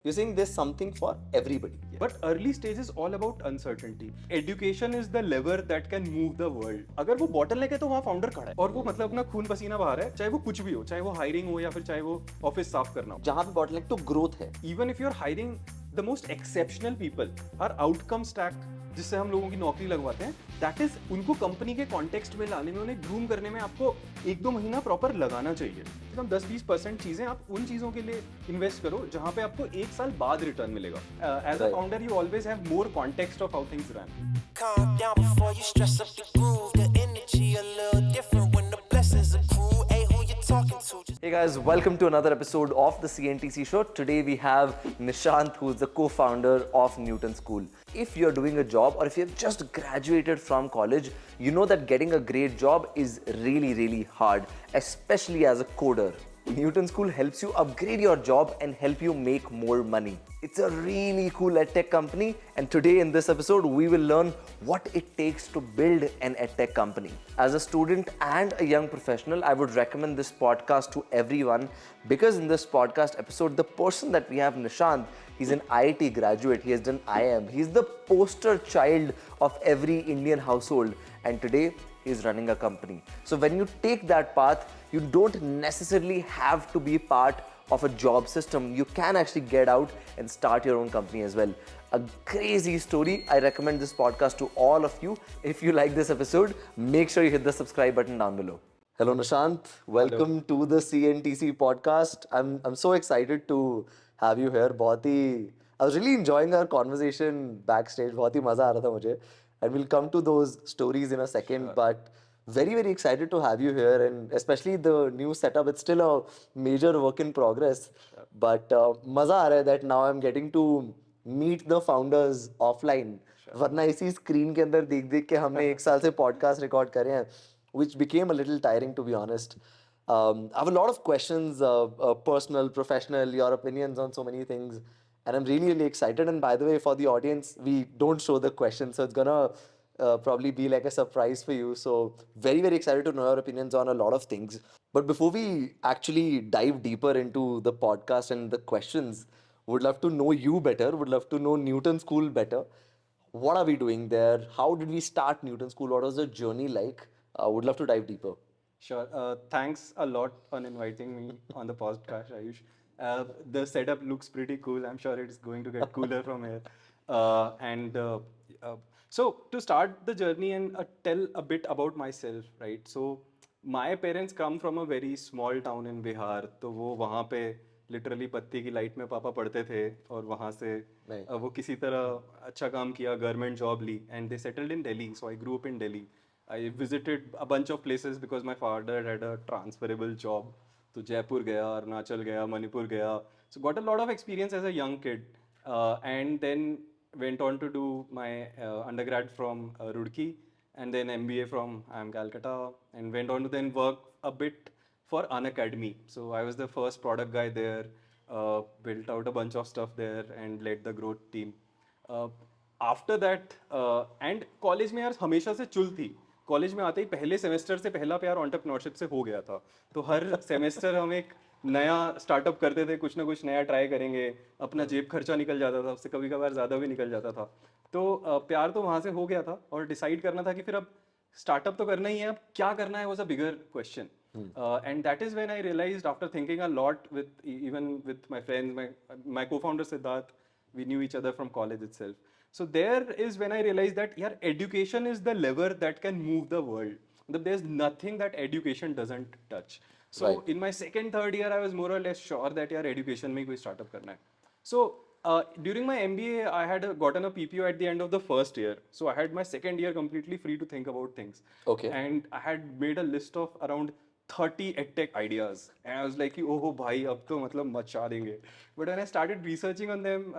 You're saying there's something for everybody. But early stage is all about uncertainty. Education is the lever that can move the world. अगर वो bottleneck है तो वहाँ founder खड़ा है और वो मतलब अपना खून पसीना बहा रहा है, चाहे वो कुछ भी हो, चाहे वो hiring हो या फिर चाहे वो office साफ करना हो. जहाँ पे bottleneck तो growth है. Even if you're hiring the most exceptional people, our outcome stack जिससे हम लोगों की नौकरी लगवाते हैं, दैट इज उनको कंपनी के कॉन्टेक्स्ट में लाने में, उन्हें ग्रूम करने में आपको 1-2 महीना प्रॉपर लगाना चाहिए. एकदम 10-20% चीजें आप उन चीजों के लिए इन्वेस्ट करो जहां पे आपको 1 साल बाद रिटर्न मिलेगा. As a founder you always have more context of how things run. Calm down before you stress up the groove. The energy a little different when the blessings accrue. Hey, who you talking to? Hey guys, welcome to another episode of the CNTC show. Today we have Nishant, who's the co-founder of Newton School. If you're doing a job or if you've just graduated from college, you know that getting a great job is really hard, especially as a coder. Newton School helps you upgrade your job and help you make more money. It's a really cool edtech company, and today in this episode we will learn what it takes to build an edtech company. As a student and a young professional, I would recommend this podcast to everyone because in this podcast episode, the person that we have, Nishant, he's an IIT graduate, he has done IIM, he's the poster child of every Indian household, and today he's running a company. So when you take that path, you don't necessarily have to be part of a job system. You can actually get out and start your own company as well. A crazy story. I recommend this podcast to all of you. If you like this episode, make sure you hit the subscribe button down below. Hello Nishant, welcome to the CNTC podcast. I'm so excited to have you here. I was really enjoying our conversation backstage. बहुत ही मजा आ रहा था मुझे. And we'll come to those stories in a second, sure. But very excited to have you here, and especially the new setup. It's still a major work in progress, sure. But मजा आ रहा है that now I'm getting to meet the founders offline. Sure. वरना इसी screen के अंदर देख के हमने 1 साल से पॉडकास्ट रिकॉर्ड करे हैं, which became a little tiring to be honest. I have a lot of questions, personal, professional, your opinions on so many things. And I'm really excited. And by the way, for the audience, we don't show the questions, so it's gonna probably be like a surprise for you. So very excited to know your opinions on a lot of things. But before we actually dive deeper into the podcast and the questions, would love to know you better. Would love to know Newton School better. What are we doing there? How did we start Newton School? What was the journey like? Would love to dive deeper. Sure. Thanks a lot on inviting me on the podcast, Ayush. The setup looks pretty cool. I'm sure it's going to get cooler from here. So to start the journey and tell a bit about myself, right? So my parents come from a very small town in Bihar. तो वो वहाँ पे literally पत्ती की light में पापा पढ़ते थे और वहाँ से वो किसी तरह अच्छा काम किया, गवर्नमेंट जॉब ली, and they settled in Delhi. So I grew up in Delhi. I visited a bunch of places because my father had a transferable job. तो जयपुर गया, अरुणाचल गया, मणिपुर गया. So got a lot of experience as a young kid. And then went on to do my undergrad from Roorkee, and then MBA from IIM Calcutta, and went on to then work a bit for Unacademy. So I was the first product guy there, built out a bunch of stuff there and led the growth team. After that and college में यार हमेशा से चुल थी. College में आते ही पहले semester से पहला प्यार एंटरप्रेन्योरशिप से हो गया था. तो हर सेमेस्टर हम एक नया स्टार्टअप करते थे, कुछ ना कुछ नया ट्राई करेंगे. अपना जेब खर्चा निकल जाता था, उससे कभी कभार ज़्यादा भी निकल जाता था. तो प्यार तो वहाँ से हो गया था और डिसाइड करना था कि फिर अब स्टार्टअप तो करना ही है, अब क्या करना है was a bigger question. And that is when I realized, after thinking a lot with my friends, my co-founder Siddharth, we knew each other from college itself. So there is when I realized that education is the lever that can move the world. There's nothing that education doesn't touch. So right. In my second, third year, I was more or less sure that education में कोई startup करना है. So during my MBA, I had gotten a PPO at the end of the first year. So I had my second year completely free to think about things. Okay. And I had made a list of around 30 edtech ideas, and I was like, oh भाई अब तो मतलब मचा देंगे. But when I started researching on them,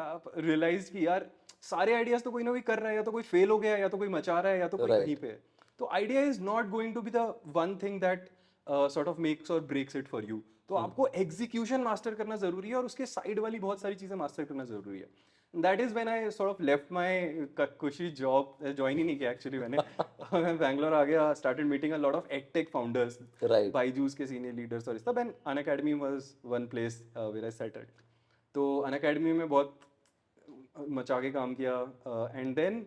realized कि यार सारे ideas तो कोई ना कोई कर रहा है, या तो कोई फेल हो गया, या तो कोई मचा रहा है, या तो कोई कहीं पे. तो idea is not going to be the one thing that sort of makes or breaks it for you. तो आपको एग्जीक्यूशन मास्टर करना जरूरी है और उसके साइड वाली बहुत सारी चीजें मास्टर करना जरूरी है. That is when I sort of left my cushy job. Join ही नहीं किया एक्चुअली मैंने. मैं बैंगलोर आ गया, started meeting a lot of edtech founders, Byju's के सीनियर लीडर्स और सब, and Unacademy was one place where I settled. तो अनअकैडमी में बहुत मचा के काम किया and then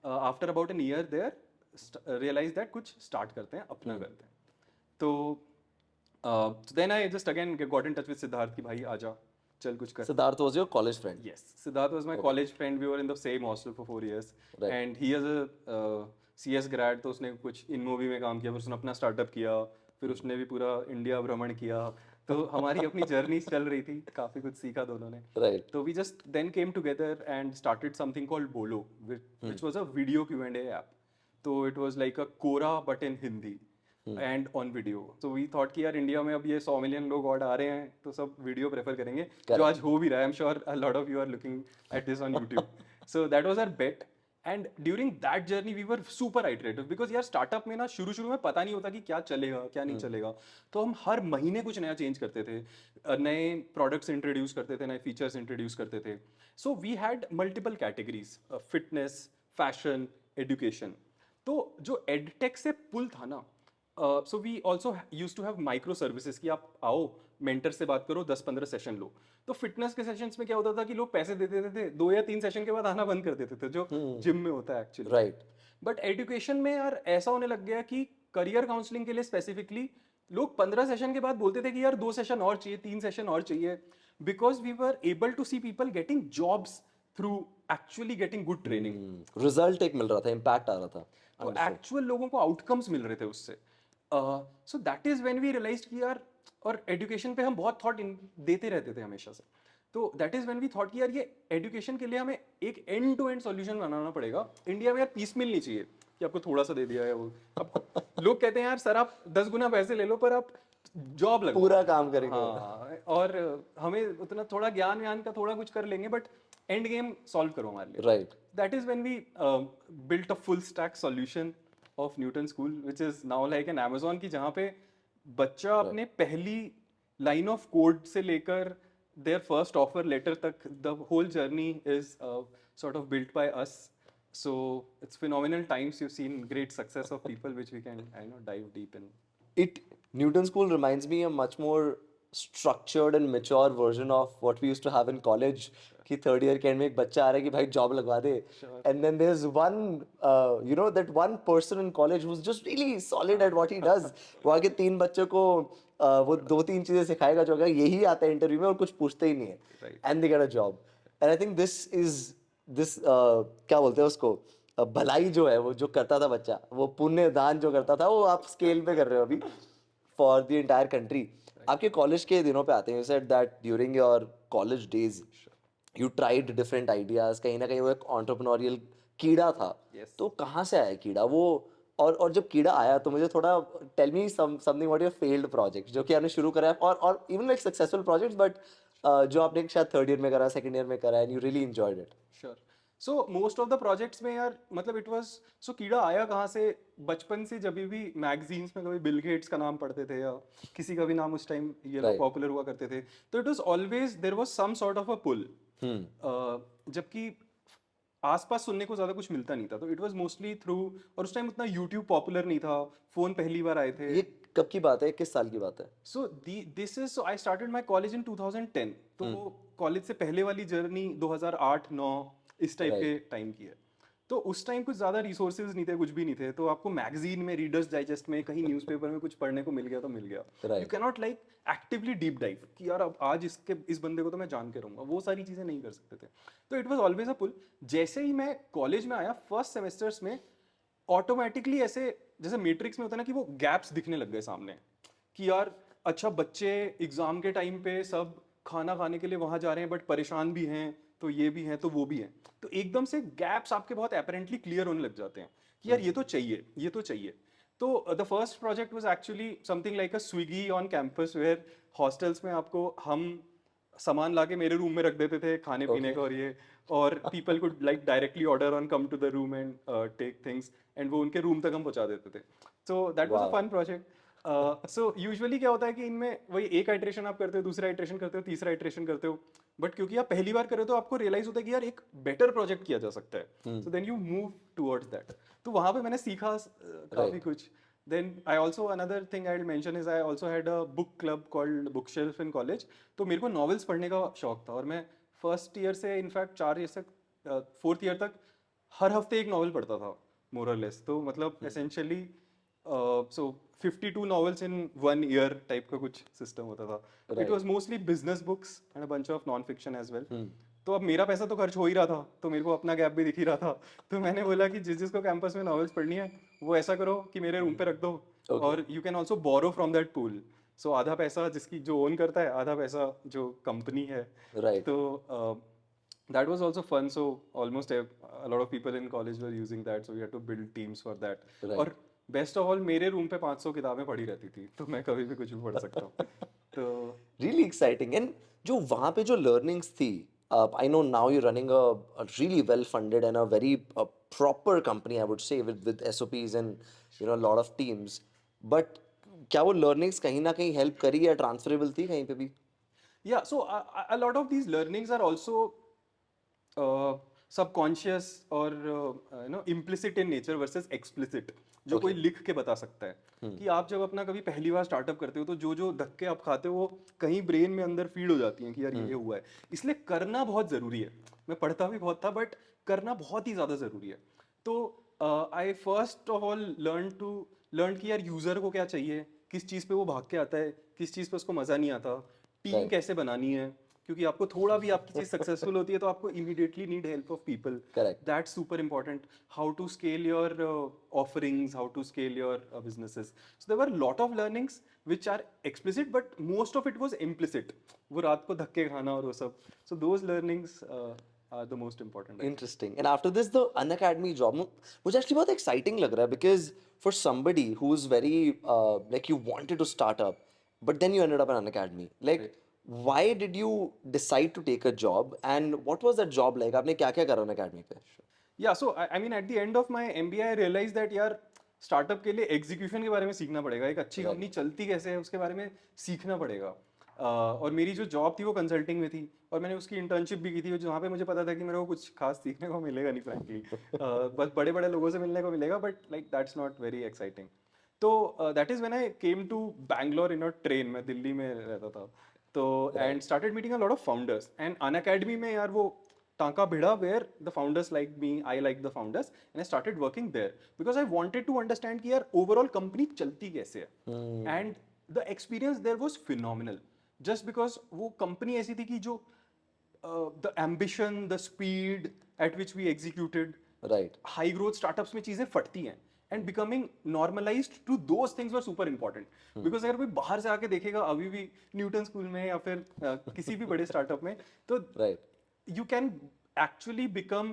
after about an year there realise that कुछ स्टार्ट करते हैं अपना करते हैं तो then I just again got in touch with Siddharth कि भाई आजा चल कुछ कर Siddharth was your college friend. Yes, Siddharth was my college friend. We were in the same hostel for 4 years. Right. And he is a CS grad, तो उसने कुछ इन movie में काम किया, फिर उसने अपना स्टार्टअप किया, फिर उसने भी पूरा इंडिया भ्रमण किया. तो हमारी अपनी जर्नी चल रही थी, काफी कुछ सीखा दोनों ने. Right. तो we just then came together and started something called Bolo, which was a video Q&A app. तो it was like a Quora but in Hindi. And on video तो वी थॉट कि यार इंडिया में अब ये 100 million लोग और आ रहे हैं तो सब वीडियो प्रेफर करेंगे जो आज हो भी रहा है I am sure a lot of you are looking at this on YouTube so that was our bet and during that journey we were super iterative because यार स्टार्टअप में ना शुरू में पता नहीं होता कि क्या चलेगा क्या नहीं चलेगा तो हम हर महीने कुछ नया चेंज करते थे नए प्रोडक्ट्स इंट्रोड्यूस करते थे नए फीचर्स इंट्रोड्यूस करते थे so we had multiple categories fitness fashion education तो जो एडटेक से पुल था ना so we also use to have micro services कि आप आओ मेंटर से बात करो 10-15 सेशन लो तो फिटनेस के सेशंस में क्या होता था कि लोग पैसे दे देते थे 2 या 3 सेशन के बाद आना बंद कर देते थे जो जिम में होता है एक्चुअली Right. बट एजुकेशन में यार ऐसा होने लग गया कि करियर काउंसलिंग के लिए स्पेसिफिकली लोग 15 सेशन के बाद बोलते थे कि यार 2 सेशन और चाहिए 3 सेशन और चाहिए because we were able to see people getting jobs through actually getting good training result एक मिल रहा था इम्पैक्ट आ रहा था तो एक्चुअल लोगों को आउटकम्स मिल रहे थे उससे so that is when we realised कि यार और एजुकेशन पे हम बहुत थॉट देते रहते थे हमेशा से तो that is when we thought कि यार ये एजुकेशन के लिए हमें एक एंड टू एंड सॉल्यूशन बनाना पड़ेगा इंडिया में यार पीस मिल नहीं चाहिए कि आपको थोड़ा सा दे दिया है वो अब लोग कहते हैं यार सर आप 10 गुना पैसे ले लो पर आप जॉब लगो पूरा काम करेंगे हाँ और हमें उतना थोड़ा ज्ञान व्यान का थोड़ा कुछ कर लेंगे बट एंड गेम सॉल्व करो हमारे लिए right that is when we built a full stack solution of Newton School which is now like an Amazon की जहाँ पे बच्चा अपने पहली line of code से लेकर their first offer letter तक the whole journey is sort of built by us so it's phenomenal times you've seen great success of people which we can I know dive deep in it Newton School reminds me a much more structured and mature version of what we used to have in college कि third year के and में एक बच्चा आ रहा है कि भाई job लगवा दे and then there is one you know that one person in college who is just really solid at what he does वो आगे 3 बच्चों को वो 2-3 चीजें सिखाएगा जो अगर यही आता है इंटरव्यू में और कुछ पूछते ही नहीं है and they get a job and I think this क्या बोलते हैं उसको भलाई जो है वो जो करता था बच्चा वो पुण्य दान जो करता था वो आप स्केल पे कर रहे हो अभी फॉर द एंटायर कंट्री आपके कॉलेज के दिनों पे आते हैं you said that during your college days you tried different ideas कहीं ना कहीं वो एक एंटरप्रेन्योरियल कीड़ा था तो कहाँ से आया कीड़ा वो और जब कीड़ा आया तो मुझे थोड़ा tell me something what your failed project जो कि आपने शुरू करा है और even like successful projects but जो आपने शायद थर्ड ईयर में करा सेकंड ईयर में करा and you really enjoyed it sure so most of the projects में यार मतलब इट वाज सो कीड़ा आया कहाँ से बचपन से जब भी मैगजीन्स में कभी बिल गेट्स का नाम पढ़ते थे या किसी का भी नाम उस टाइम ये लोग पॉपुलर हुआ करते थे तो it was always there was some sort of a pool जबकि आसपास सुनने को ज्यादा कुछ मिलता नहीं था तो इट वाज मोस्टली थ्रू और उस टाइम उतना यूट्यूब पॉपुलर नहीं था फोन पहली बार आए थे ये कब की बात है किस साल की बात है सो this is so I started my college in 2010 तो वो कॉलेज से पहले वाली जर्नी 2008-9 इस टाइप के टाइम की है तो उस टाइम कुछ ज्यादा रिसोर्सेज नहीं थे कुछ भी नहीं थे तो आपको मैगजीन में रीडर्स डाइजेस्ट में कहीं न्यूज़पेपर में कुछ पढ़ने को मिल गया तो मिल गया you can not like actively deep dive कि यार अब आज इस बंदे को तो मैं जान के रहूंगा वो सारी चीजें नहीं कर सकते थे तो इट वाज ऑलवेज अ पुल जैसे ही मैं कॉलेज में आया फर्स्ट सेमेस्टर्स में ऑटोमेटिकली ऐसे जैसे मैट्रिक्स में होता है ना कि वो गैप्स दिखने लग गए सामने कि यार अच्छा बच्चे एग्जाम के टाइम पे सब खाना खाने के लिए वहां जा रहे हैं बट परेशान भी हैं तो ये भी हैं तो वो भी हैं तो एकदम से गैप्स आपके बहुत अपेरेंटली क्लियर होने लग जाते हैं कि यार ये तो चाहिए तो the first project was actually something like a Swiggy on campus where hostels में आपको हम सामान लाके मेरे रूम में रख देते थे खाने पीने का और people could like directly order on come to the room and take things and वो उनके रूम तक हम पहुंचा देते थे so that was a fun project so usually क्या होता है कि इनमें वही एक आइट्रेशन आप करते हो दूसरा आइट्रेशन करते हो तीसरा आइट्रेशन करते हो बट क्योंकि आप पहली बार कर रहे हो तो आपको रियलाइज होता है कि यार एक बेटर प्रोजेक्ट किया जा सकता है so then you move towards that तो वहां पे मैंने सीखा काफी कुछ Then I also, another thing I'll mention is I also had a book club called Bookshelf in college. तो मेरे को novels पढ़ने का शौक था और मैं फर्स्ट ईयर से इनफैक्ट 4 ईयर से फोर्थ ईयर तक हर हफ्ते एक नॉवल पढ़ता था मोर और लेस. तो मतलब essentially so 52 novels in 1 year type का कुछ सिस्टम होता था. It was mostly business books and a bunch of non-fiction as well. तो अब मेरा पैसा तो खर्च हो ही रहा था तो मेरे को अपना गैप भी दिख ही रहा था. तो मैंने बोला कि जिसको कैंपस में नॉवेल्स पढ़नी है वो ऐसा करो कि मेरे रूम पे रख दो और you can also borrow from that pool. So आधा पैसा जिसकी जो ओन करता है, आधा पैसा जो कंपनी है. Right. तो that was also fun. So almost a lot of people in college were using that. So we had to build teams for that. Right. और बेस्ट ऑफ ऑल मेरे रूम पे 500 किताबें पड़ी रहती थी तो मैं कभी भी कुछ भी पढ़ सकता हूँ. तो Really exciting. And जो वहाँ पे जो learnings थी, I know now you're running a really well funded and a very proper company, I would say, with SOPs and a lot of teams. But क्या वो learnings कहीं ना कहीं help करी या transferable थी कहीं पे भी? yeah, so a lot of these learnings are also subconscious और implicit in nature versus explicit. जो कोई लिख के बता सकता है कि आप जब अपना कभी पहली बार स्टार्टअप करते हो तो जो धक्के आप खाते हो वो कहीं ब्रेन में अंदर फीड हो जाती हैं कि यार ये हुआ है. इसलिए करना बहुत जरूरी है. मैं पढ़ता भी बहुत था बट करना बहुत ही ज्यादा जरूरी है. तो आई फर्स्ट ऑफ ऑल लर्न कि यार यूजर को क्या चाहिए, किस चीज पे वो भाग के आता है, किस चीज पे उसको मजा नहीं आता, टीम कैसे बनानी है. क्योंकि आपको थोड़ा भी आपकी चीज सक्सेसफुल होती है तो आपको immediately need help of people. Correct. That's super important. How to scale your offerings, how to scale your businesses. So there were a lot of learnings which are explicit, but most of it was implicit. वो रात को धक्के खाना और वो सब. So those learnings are the most important. Interesting. And after this, the Unacademy job, मुझे actually बहुत exciting लग रहा है because for somebody who's very like you wanted to start up, but then you ended up at Unacademy. Like, why did you decide to take a job and what was that job like? आपने क्या क्या करा Unacademy पे? Yeah, so I mean at the end of my MBA I realized that यार startup के लिए execution के बारे में सीखना पड़ेगा. एक अच्छी कंपनी चलती कैसे है उसके बारे में सीखना पड़ेगा. और मेरी जो जॉब थी वो कंसल्टिंग में थी और मैंने उसकी इंटर्नशिप भी की थी जहाँ पे मुझे पता था कि मेरे को कुछ खास सीखने को मिलेगा नहीं फ्रैंकली. बस बड़े बड़े लोगों से मिलने को मिलेगा but like that's not very exciting. तो that is when I came to Bangalore in a train. मैं दिल्ली में रहता था तो and started meeting a lot of founders and Unacademy में यार वो टांका भिड़ा where the founders like me, I like the founders and I started working there because I wanted to understand कि यार overall company चलती कैसे है. And the experience there was phenomenal just because वो company ऐसी थी कि जो the ambition, the speed at which we executed, Right. high growth startups में चीजें फटती हैं and becoming normalized to those things were super important. Because अगर कोई बाहर से आके देखेगा अभी भी न्यूटन स्कूल में या फिर किसी भी बड़े स्टार्टअप में तो Right. you can actually become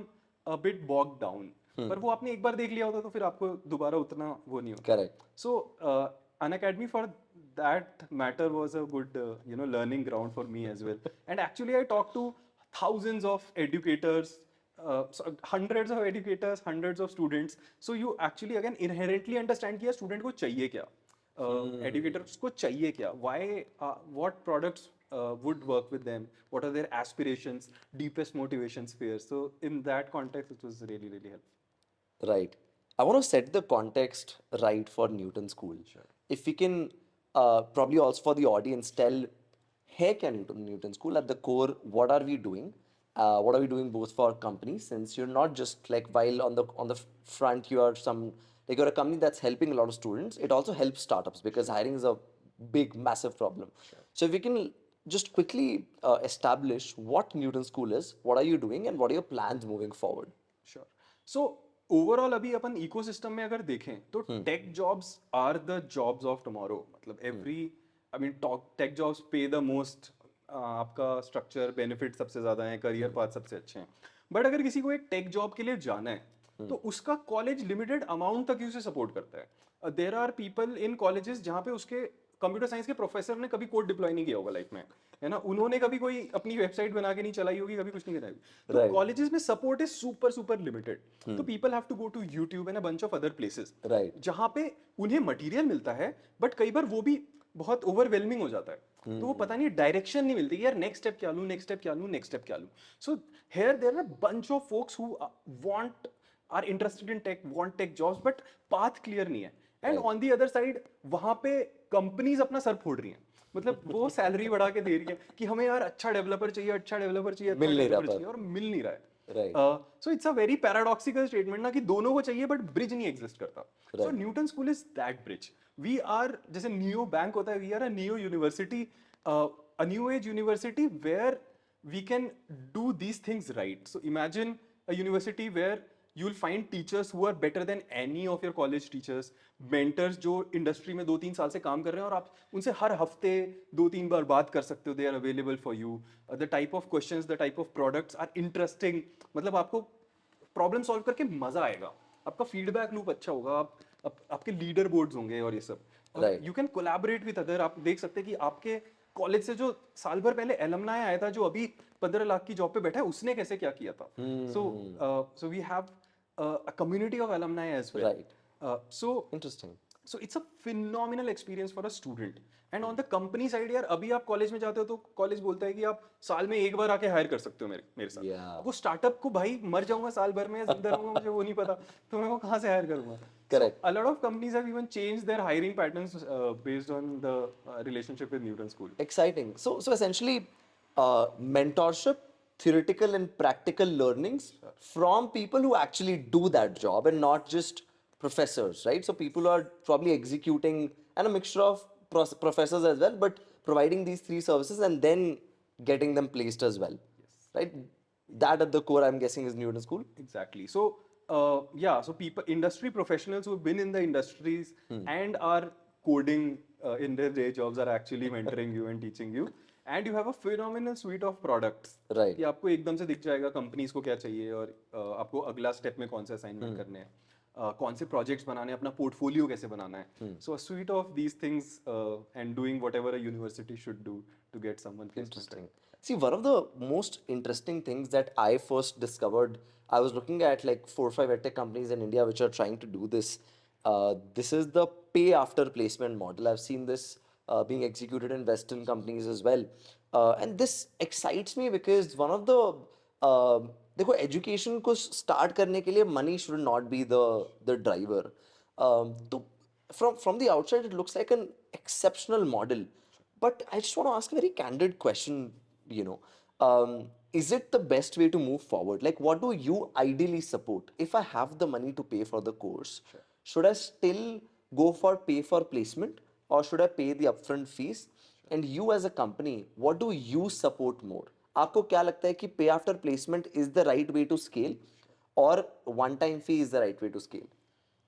a bit bogged down. पर वो आपने एक बार देख लिया होता तो फिर आपको दोबारा उतना वो नहीं होता. Correct. So Unacademy for that matter was a good learning ground for me as well. And actually I talked to thousands of educators, so hundreds of educators, hundreds of students. So you actually again inherently understand कि यार student को चाहिए क्या, educators को चाहिए क्या, why, what products would work with them, what are their aspirations, deepest motivation spheres. So in that context it was really really helpful. Right. I want to set the context right for Newton School. Sure. If we can probably also for the audience tell, hey, can Newton School at the core, what are we doing? What are we doing both for companies, since you're not just like while on the front you are you're a company that's helping a lot of students, it also helps startups because hiring is a big massive problem. Sure. So if we can just quickly establish what Newton School is, what are you doing and what are your plans moving forward? Sure. So overall अभी अपन ecosystem में अगर देखें तो tech jobs are the jobs of tomorrow. मतलब every I mean tech jobs पे the most, आपका structure benefit सबसे ज्यादा है, करियर पाथ सबसे अच्छे हैं. बट अगर किसी को एक टेक जॉब के लिए जाना है तो उसका कॉलेज लिमिटेड अमाउंट तक ही उसे सपोर्ट करता है. There are people in colleges जहाँ पे उसके कंप्यूटर साइंस के प्रोफेसर ने कभी कोड डिप्लॉय नहीं किया होगा लाइफ में, है ना, उन्होंने कभी कोई अपनी वेबसाइट बना के नहीं चलाई होगी, कभी कुछ नहीं कराई. तो कॉलेजेस में support is super super limited. तो people have to go to YouTube and a bunch of other places जहाँ पे उन्हें मटेरियल मिलता है बट कई बार वो भी बहुत ओवरवेलमिंग हो जाता है. तो वो पता नहीं डायरेक्शन नहीं मिलती यार नेक्स्ट स्टेप क्या लूं, नेक्स्ट स्टेप क्या लूं, नेक्स्ट स्टेप क्या लूं. So here there are a bunch of folks who want, are interested in tech, want tech jobs but path clear नहीं है. And on the other side वहां पे कंपनीज अपना सर फोड़ रही हैं, मतलब वो सैलरी बढ़ा के दे रही है कि हमें यार अच्छा डेवलपर चाहिए, अच्छा डेवलपर चाहिए, अच्छा मिल नहीं रहा डेवलपर पर। चाहिए, और मिल नहीं रहा है। Right. So it's a very paradoxical statement ना, कि दोनों को चाहिए बट ब्रिज नहीं एग्जिस्ट करता। So Right. Newton school is that bridge. We are, जैसे नियो बैंक होता है, we are a neo university, a new age university where we can do these things right. So imagine a university where you'll find teachers who are better than any of your college teachers, mentors जो industry में 2-3 साल से काम कर रहे हैं और आप उनसे हर हफ्ते 2-3 बार बात कर सकते हो, they are available for you, the type of questions, the type of products are interesting, मतलब आपको प्रॉब्लम सॉल्व करके मजा आएगा, आपका फीडबैक लूप अच्छा होगा, आपके लीडर बोर्ड्स होंगे और ये सब, Right. You can collaborate with other. आप देख सकते हैं कि आपके कॉलेज से जो साल भर पहले एलमनाई आया था, जो अभी 15 लाख की जॉब पे बैठा है, उसने कैसे क्या किया था। So we have a community of alumni as well. Right. So Interesting. So it's a phenomenal experience for a student. And on the company side यार, अभी आप कॉलेज में जाते हो तो कॉलेज बोलता है कि आप साल में एक बार आके हायर कर सकते हो मेरे साथ। Yeah. वो स्टार्टअप को भाई मर जाऊंगा साल भर में या जिंदा रहूंगा मुझे वो नहीं पता, तो मैं वो कहाँ से हायर करूंगा। Correct. So a lot of companies have even changed their hiring patterns based on the relationship with Newton School. Exciting. So essentially, mentorship, theoretical and practical learnings from people who actually do that job and not just professors, right? So people who are probably executing, and a mixture of professors as well, but providing these three services and then getting them placed as well. Yes. Right? That at the core, I'm guessing, is Newton School. Exactly. So yeah, so people, industry professionals who've been in the industries and are coding in their day jobs are actually mentoring you and teaching you. And you have a phenomenal suite of products. Right. कि आपको एकदम से दिख जाएगा companies को क्या चाहिए, और आपको अगला स्टेप में कौन से असाइनमेंट करने हैं, कौन से प्रोजेक्ट्स बनाने हैं, अपना पोर्टफोलियो कैसे बनाना है। So a suite of these things and doing whatever a university should do to get someone placement. Interesting. See, one of the most interesting things that I first discovered, I was looking at like 4 or 5 edtech companies in India which are trying to do this. This is the pay after placement model. I've seen this being executed in Western companies as well. And this excites me because one of the देखो education को start करने के लिए money should not be the driver. तो from the outside it looks like an exceptional model, but I just want to ask a very candid question, you know. Is it the best way to move forward? Like, what do you ideally support? If I have the money to pay for the course, should I still go for pay for placement, or should I pay the upfront fees? And you as a company, what do you support more? आपको क्या लगता है कि pay after placement is the right way to scale, or one time fee is the right way to scale?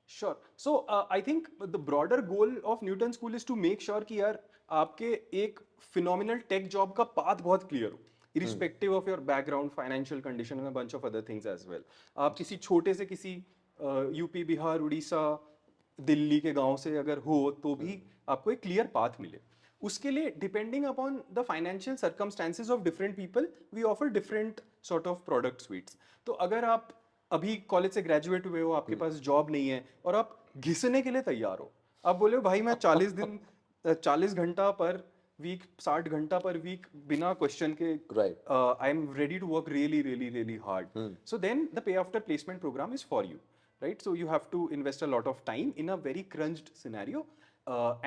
Sure. So I think the broader goal of Newton School is to make sure कि यार आपके एक phenomenal tech job का path बहुत clear हो, irrespective of your background, financial condition and a bunch of other things as well. आप किसी छोटे से किसी यूपी, बिहार, उड़ीसा, दिल्ली के गांव से अगर हो तो भी आपको एक clear path मिले। उसके लिए depending upon the financial circumstances of different people we offer different sort of product suites. तो अगर आप अभी कॉलेज से ग्रेजुएट हुए हो, आपके पास जॉब नहीं है और आप घिसने के लिए तैयार हो, आप बोले हो भाई मैं 40 घंटा पर वीक, 60 घंटा पर वीक बिना क्वेश्चन के Right. I am ready to work really really really hard, so then the pay after placement program is for you, right? So you have to invest a lot of time in a very crunched scenario,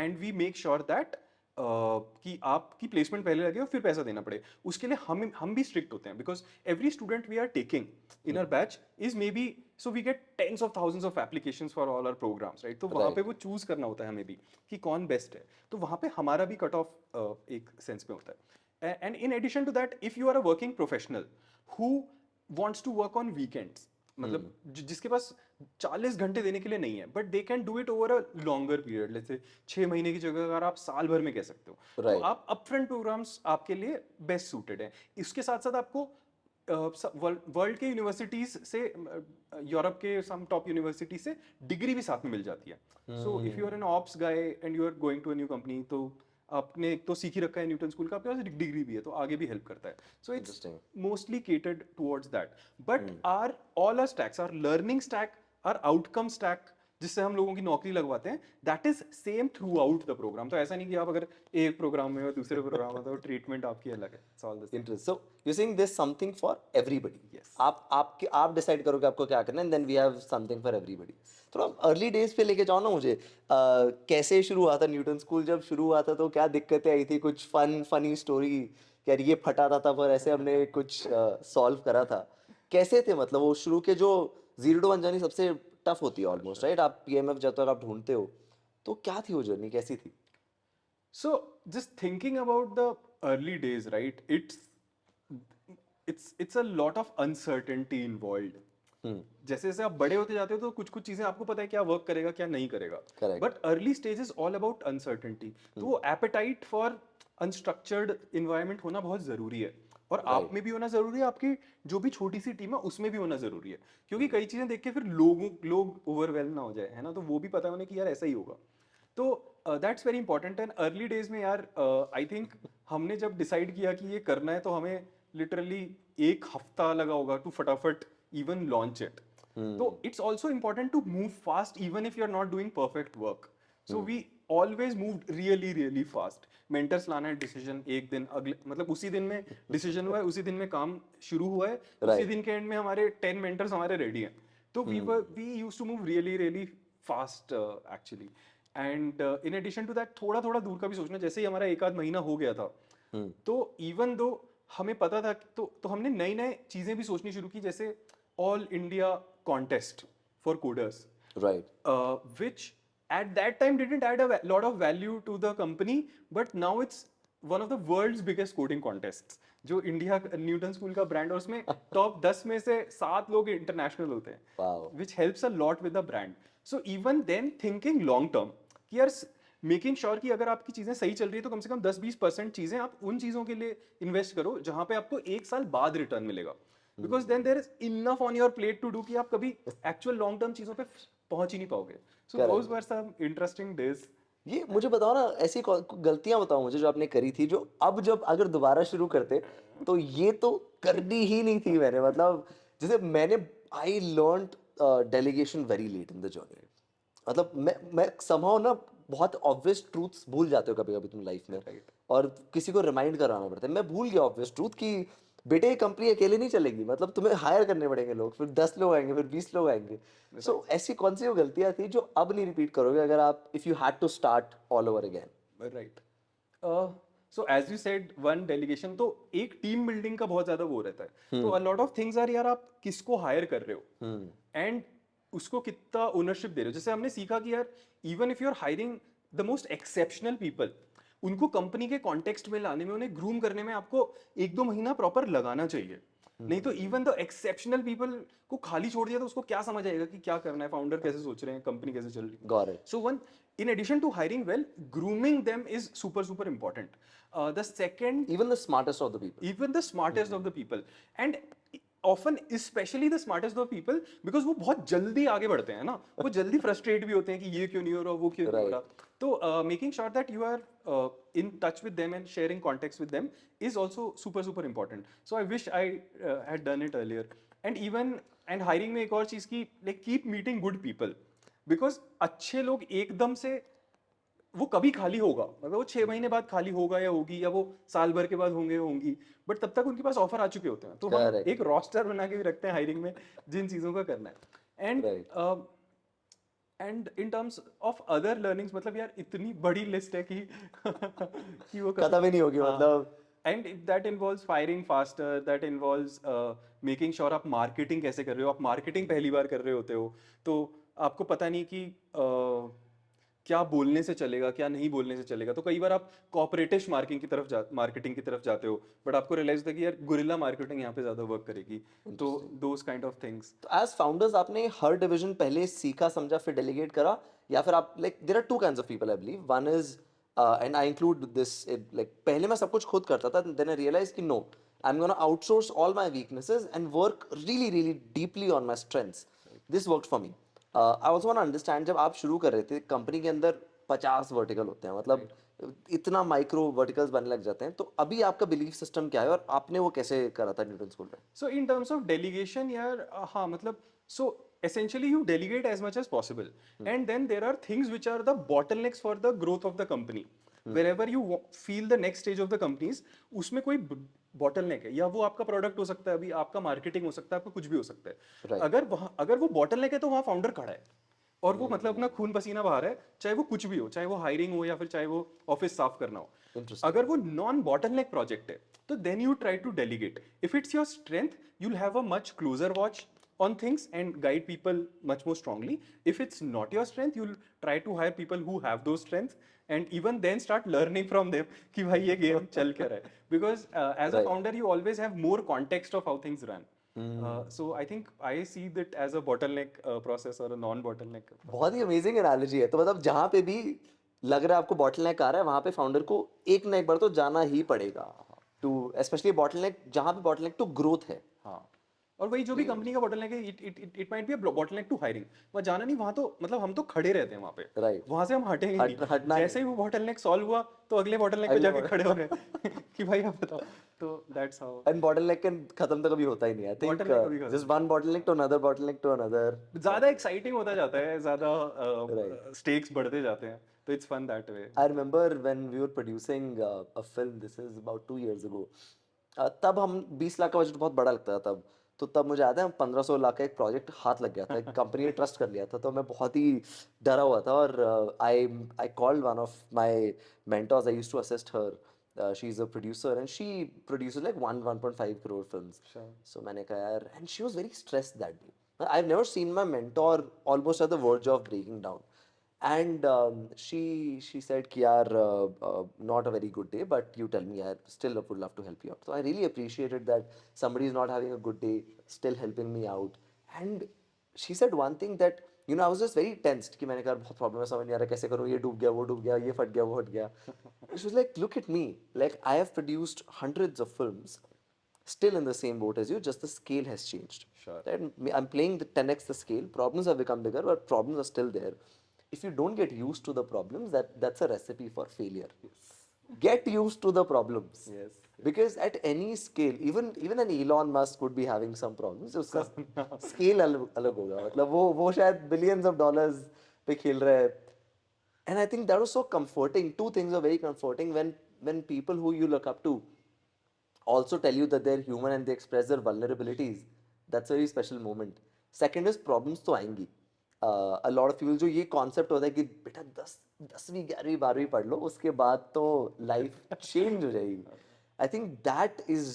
and we make sure that कि आपकी placement पहले लगे और फिर पैसा देना पड़े। उसके लिए हम भी स्ट्रिक्ट होते हैं, because every student we are taking in our batch is maybe, so we get tens of thousands of applications for all our programs, right? तो वहाँ पे वो चूज करना होता है हमें भी कि कौन बेस्ट है, तो वहाँ पे हमारा भी कट ऑफ एक सेंस में होता है। And in addition to that, if you are a working professional who wants to work on weekends, मतलब जिसके पास 40 घंटे देने के लिए नहीं है, but they can do it over a longer period, जैसे 6 महीने की जगह अगर आप साल भर में कह सकते हो, तो आप अपफ्रंट प्रोग्राम्स आपके लिए बेस्ट सूटेड है। इसके साथ साथ आपको वर्ल्ड के यूनिवर्सिटीज से, यूरोप के सम टॉप यूनिवर्सिटी से डिग्री भी साथ में मिल जाती है। So if you are an ops guy and you are going to a new company, तो आपने एक तो सीख ही रखा है न्यूटन स्कूल का, आपके पास डिग्री भी है, तो आगे भी हेल्प करता है। So it's mostly catered towards that, but our all our stacks, our learning stack, our outcome stack, जिससे हम लोगों की नौकरी लगवाते हैं, that is same throughout the program. तो ऐसा नहीं कि आप अगर एक प्रोग्राम में हो दूसरे प्रोग्राम में तो ट्रीटमेंट आपकी अलग है। It's all the same. So you're saying there's something for everybody. Yes. आप डिसाइड करो कि आपको क्या करना है, and then we have something for everybody. थोड़ा अर्ली डेज पे लेके जाओ ना मुझे। कैसे शुरू हुआ था न्यूटन स्कूल? जब शुरू हुआ था तो क्या दिक्कतें आई थी? कुछ फनी स्टोरी? यार ये फटा था पर ऐसे हमने कुछ सॉल्व करा था। कैसे थे मतलब वो शुरू के? जो 0 to 1 जर्नी सबसे टफ होती है ऑलमोस्ट, राइट? आप पीएमएफ जब तक आप ढूंढते हो, तो क्या थी वो जर्नी, कैसी थी? So just thinking about the early days, right? It's a lot of uncertainty involved. जैसे जैसे आप बड़े होते जाते हो तो कुछ कुछ चीजें आपको पता है क्या वर्क करेगा क्या नहीं करेगा, Correct. But early stage is all about uncertainty. तो वो एपेटाइट फॉर अनस्ट्रक्चर्ड इन्वायरमेंट होना बहुत जरूरी है, और आप में भी होना जरूरी है, आपकी जो भी छोटी सी टीम है उसमें भी होना जरूरी है, क्योंकि कई चीजें देख के फिर लोग ओवरवेल्म ना हो जाए, है ना? तो वो भी पता होने कि यार ऐसा ही होगा। तो that's very important. And early days में यार आई थिंक हमने जब डिसाइड किया कि ये करना है तो हमें लिटरली 1 हफ्ता लगा होगा टू फटाफट इवन लॉन्च इट। तो it's also important to move fast even if you are not doing perfect work. So we always moved really really fast. Mentors लाना है, डिसीजन एक दिन, अगले मतलब उसी दिन में डिसीजन हुआ है, उसी दिन में काम शुरू हुआ है, उसी दिन के एंड में हमारे 10 मेंटर्स हमारे रेडी हैं। तो we used to move really really fast actually. And in addition to that थोड़ा थोड़ा दूर का भी सोचना। जैसे ही हमारा 1 आध महीना हो गया था, तो इवन दो हमें पता था तो हमने नई नई चीजें भी सोचनी शुरू की, जैसे all India contest for coders, right. which at that time didn't add a lot of value to the company, but now it's one of the world's biggest coding contests. जो इंडिया न्यूटन स्कूल का brand, और उसमें top 10 में से 7 लोग international होते हैं, Wow. which helps a lot with the brand. So even then thinking long term कि यार मेकिंग श्योर कि अगर आपकी चीजें सही चल रही है तो कम से कम 10-20% चीजें आप उन चीजों के लिए इन्वेस्ट करो जहां पे आपको 1 साल बाद रिटर्न मिलेगा, because then there is enough on your plate to do कि आप कभी एक्चुअल लॉन्ग टर्म चीजों पे पहुंच ही नहीं पाओगे। सो दोस वर सम इंटरेस्टिंग डेज। ये मुझे बताओ ना, ऐसी गलतियां बताओ मुझे जो आपने करी थी, जो अब जब अगर दोबारा शुरू करते तो ये तो करनी ही नहीं थी मैंने। मतलब जैसे मैंने I learned delegation very late in the journey. मतलब मैं somehow ना बहुत ऑब्वियस ट्रूथ्स भूल जाते हो कभी कभी तुम लाइफ में, और किसी को रिमाइंड कराना पड़ता है। मैं भूल गया ऑब्वियस ट्रूथ कि बेटे ये कंपनी अकेले नहीं चलेगी, मतलब तुम्हें हायर करने पड़ेंगे लोग, फिर 10 लोग आएंगे, फिर 20 लोग आएंगे। सो ऐसी कौन सी वो गलतियां थी जो अब नहीं रिपीट करोगे अगर आप, if you had to start all over again? Right. So as you said one delegation, तो एक टीम बिल्डिंग का बहुत ज्यादा वो रहता है। तो a lot of things are यार आप किसको हायर कर रहे हो एंड उसको कितना ओनरशिप दे रहे हो। जैसे हमने सीखा कि यार even if you are hiring the most exceptional people, उनको कंपनी के कॉन्टेक्स्ट में लाने में, उन्हें ग्रूम करने में आपको 1-2 महीना प्रॉपर लगाना चाहिए। नहीं तो इवन द एक्सेप्शनल पीपल को खाली छोड़ दिया तो उसको क्या समझ आएगा कि क्या करना है, फाउंडर कैसे सोच रहे हैं, कंपनी कैसे चल रही है। Got it. So one, in addition to hiring well, grooming them is super super important. The second, Even the smartest of the people. even the smartest of the people, and often especially the smartest of people, because वो बहुत जल्दी आगे बढ़ते हैं ना, वो जल्दी frustrate भी होते हैं कि ये क्यों नहीं हो रहा, वो क्यों नहीं हो रहा। तो making sure that you are in touch with them and sharing context with them is also super super important. So I wish I had done it earlier. And even and hiring में एक और चीज की, like keep meeting good people, because अच्छे लोग एकदम से वो कभी खाली होगा, मतलब वो 6 महीने बाद खाली होगा या होगी, या वो साल भर के बाद होंगी, बट तब तक उनके पास ऑफर आ चुके होते हैं। तो हम Correct. एक रोस्टर बना के भी रखते हैं हायरिंग में जिन चीजों का करना है। And in terms of other learnings, मतलब यार इतनी बड़ी लिस्ट है कि कि वो खत्म ही नहीं होगी मतलब। And that involves firing faster, that involves making sure आप मार्केटिंग कैसे कर रहे हो। आप मार्केटिंग पहली बार कर रहे होते हो तो आपको पता नहीं कि क्या बोलने से चलेगा, क्या नहीं बोलने से चलेगा। तो कई बार आप कॉपरेटिव मार्केटिंग की तरफ जाते हो, बट आपको रियलाइज होता है कि यार गुरिल्ला मार्केटिंग यहाँ पे ज्यादा वर्क करेगी। तो दोस काइंड ऑफ थिंग्स। तो एज फाउंडर्स आपने हर डिवीजन पहले सीखा समझा फिर डेलीगेट करा, या फिर आप like there are 2 kinds of people I believe. One is and I include this, like पहले मैं सब कुछ खुद करता था, देन आई रियलाइज कि no, I am gonna outsource all my weaknesses and work really really deeply on my strengths. This worked for me. I also want to understand, जब आप शुरू कर रहे थे कंपनी के अंदर 50 वर्टिकल होते हैं, मतलब इतना माइक्रो वर्टिकल्स बनने लग जाते हैं, तो अभी आपका बिलीफ सिस्टम क्या है और आपने वो कैसे करा था न्यूटन स्कूल में? सो इन टर्म्स ऑफ डेलीगेशन यार, हाँ मतलब सो essentially you delegate as much as possible, and then there are things which are the bottlenecks for the growth of the company. Wherever you feel the next stage of the companies, उसमें कोई bottleneck है, या वो आपका product हो सकता है, अभी आपका मार्केटिंग हो सकता है, आपका कुछ भी हो सकता है। Right. अगर वो बॉटलनेक है तो वहाँ फाउंडर खड़ा है और वो मतलब अपना खून पसीना बहा रहा है, चाहे वो कुछ भी हो, चाहे वो हायरिंग हो या फिर चाहे वो ऑफिस साफ करना हो। Interesting. अगर वो नॉन बॉटलनेक प्रोजेक्ट है तो then you try to delegate. If it's your strength you'll have a much closer watch on things and guide people much more strongly. If it's not your strength, you'll try to hire people who have those strengths and even then start learning from them कि भाई ये game चल क्या रहा है, because as a Right. founder you always have more context of how things run. So I think I see that as a bottleneck process or a non bottleneck process. बहुत ही amazing analogy है। तो मतलब जहाँ पे भी लग रहा है आपको बॉटलनेक आ रहा है, वहाँ पे फाउंडर को एक ना एक बार तो जाना ही पड़ेगा टू, स्पेशली बॉटलनेक जहाँ पे बॉटलनेक टू ग्रोथ है। हाँ, और वही जो भी कंपनी का बॉटलनेक है, it might be a bottleneck to hiring. वहाँ जाना नहीं, वहाँ तो मतलब हम तो खड़े रहते हैं वहाँ पे, Right. वहाँ से हम हटेंगे नहीं। हटना जैसे ही वो बॉटलनेक सॉल्व हुआ तो अगले बॉटलनेक पे अगले जाके खड़े हो रहे हैं कि भाई आप बताओ। तो that's how and bottleneck can खत्म तो कभी होता ही नहीं। आई थिंक Bottleneck कभी खत्म just one bottleneck to another, bottleneck to another. ज्यादा एक्साइटिंग होता जाता है, ज्यादा Right. स्टेक्स बढ़ते जाते हैं, तो it's fun that way. I remember when we were producing a film, this is about 2 years ago. तब हम 20 लाख का बजट बहुत बड़ा लगता था तब। तो तब मुझे याद है 1500 लाख का एक प्रोजेक्ट हाथ लग गया था, एक कंपनी ने ट्रस्ट कर लिया था, तो मैं बहुत ही डरा हुआ था। और I called one of my mentors, I used to assist her, she is a producer and she produces like 1.5 crore films. So मैंने कहा यार, and she was very stressed that day. I have never seen my mentor almost at the verge of breaking down. And she said कि यार not a very good day, but you tell me, यार still I would love to help you out. So I really appreciated that somebody is not having a good day still helping me out. And she said one thing that you know I was just very tensed कि मैंने कहा बहुत problem है, समझ नहीं आ रहा कैसे करूँ, ये डूब गया, वो डूब गया, ये फट गया, वो फट गया। She was like, look at me, like I have produced hundreds of films, still in the same boat as you, just the scale has changed. Sure. Right? I'm playing the 10x the scale, problems have become bigger, but problems are still there. If you don't get used to the problems, that's a recipe for failure. Get used to the problems. Yes. Because at any scale, even an Elon Musk would be having some problems. उसका scale अलग होगा, मतलब वो शायद billions of dollars पे खेल रहा है। And I think that was so comforting. Two things are very comforting when people who you look up to also tell you that they're human and they express their vulnerabilities. That's a very special moment. Second is problems तो आएंगी। A lot of people जो ये concept होता है कि बेटा 10वीं 11वीं 12वीं पढ़ लो, उसके बाद तो life change हो जाएगी। I think that is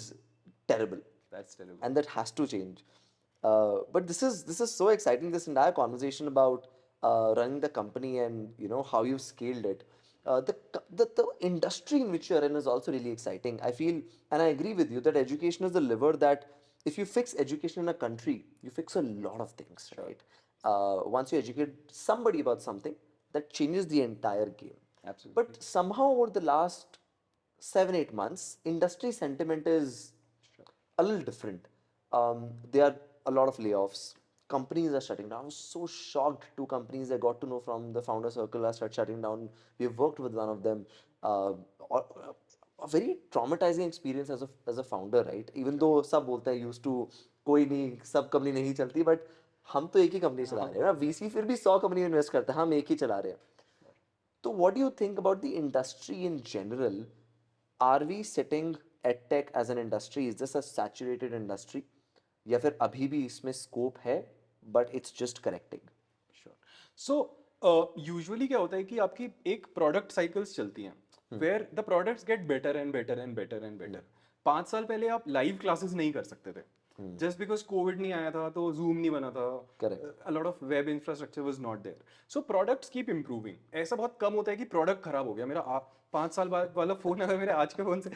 terrible. That's terrible. And that has to change. But this is so exciting. This entire conversation about running the company and you know how you scaled it. The industry in which you're in is also really exciting. I feel, and I agree with you, that education is the lever that if you fix education in a country, you fix a lot of things, right? Once you educate somebody about something, that changes the entire game. Absolutely. But somehow over the last 7-8 months, industry sentiment is a little different. There are a lot of layoffs. Companies are shutting down. I was so shocked. 2 companies I got to know from the founder circle are shutting down. We have worked with one of them. A very traumatizing experience as a founder, right? Even though सब बोलते हैं used to कोई नहीं, सब company नहीं चलती, but हम तो एक ही कंपनी चला रहे हैं ना। VC फिर भी 100 कंपनी में इन्वेस्ट करता है, हम एक ही चला रहे हैं। तो what do you think about the industry in general? Are we sitting edtech as an industry? Is this a saturated industry? या फिर अभी भी इसमें स्कोप है but it's just correcting? Sure. So usually क्या होता है कि आपकी एक प्रोडक्ट साइकिल्स चलती हैं where the products get better and better and better and better. 5 साल पहले आप लाइव क्लासेस नहीं कर सकते थे जस्ट बिकॉज कोविड नहीं आया था, तो जूम नहीं बना था, Correct. a lot of web infrastructure was not there. So products keep improving. ऐसा बहुत कम होता है कि प्रोडक्ट खराब हो गया। मेरा 5 साल बाद वाला फोन अगर मेरे आज के फोन से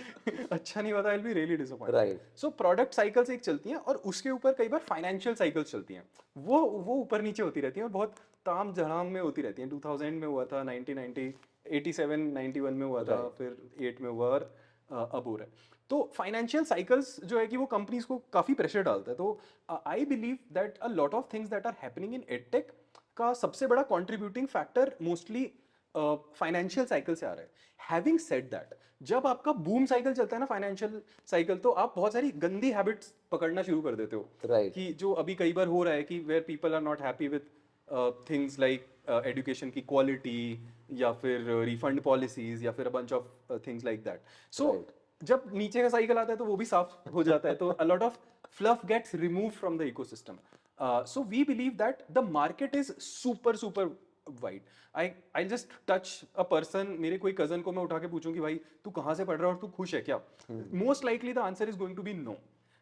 अच्छा नहीं होता, I'll be really disappointed. Right. So product cycles एक चलती हैं और उसके ऊपर कई बार फाइनेंशियल साइकिल्स चलती हैं, वो ऊपर नीचे होती रहती हैं और बहुत ताम झाम में होती रहती हैं। 2000 में हुआ था, 1990, 87, 91 में हुआ था, फिर 8 में हुआ और अब हो रहा है। तो फाइनेंशियल साइकिल्स जो है कि वो कंपनीज को काफी प्रेशर डालता है। तो I believe that a lot of things that are happening in edtech का सबसे बड़ा contributing factor mostly financial cycle से आ रहा है। हैविंग सेड दैट, जब आपका बूम साइकिल चलता है ना फाइनेंशियल साइकिल, तो आप बहुत सारी गंदी हैबिट्स पकड़ना शुरू कर देते हो। Right. कि जो अभी कई बार हो रहा है कि where people are not happy with things like education की क्वालिटी या फिर रिफंड पॉलिसीज या फिर a bunch of things like that. So Right. जब नीचे का साइकिल आता है तो वो भी साफ हो जाता है, तो a lot of fluff gets removed from the ecosystem. So we believe that the market is super wide. I'll just touch a person, मेरे कोई cousin को मैं उठा के पूछूं कि भाई तू कहाँ से पढ़ रहा है और तू खुश है क्या? Most likely the answer is going to be no.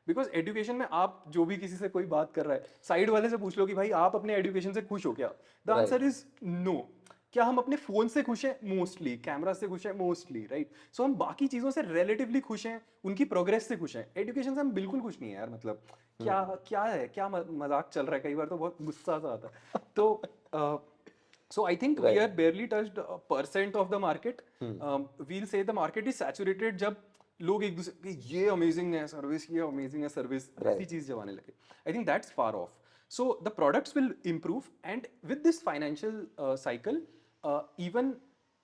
Because education में आप जो भी किसी से कोई बात कर रहा है, साइड वाले से पूछ लो कि भाई आप अपने एजुकेशन से खुश हो क्या? The answer is no. क्या हम अपने फोन से खुश हैं? मोस्टली. कैमरा से खुश हैं? मोस्टली. राइट. सो हम बाकी चीजों से रिलेटिवली खुश हैं, उनकी प्रोग्रेस से खुश हैं. एजुकेशन से हम बिल्कुल खुश नहीं है यार. मतलब क्या क्या है, क्या मजाक चल रहा है, कई बार तो बहुत गुस्सा सा आता है. तो so I think we are barely touched a percent of the market. We'll say the market is saturated जब लोग एक दूसरे कि ये अमेजिंग है सर्विस, ये अमेजिंग है सर्विस, ऐसी चीज जब आने लगे. I think that's far of. So the products will improve and with this financial cycle even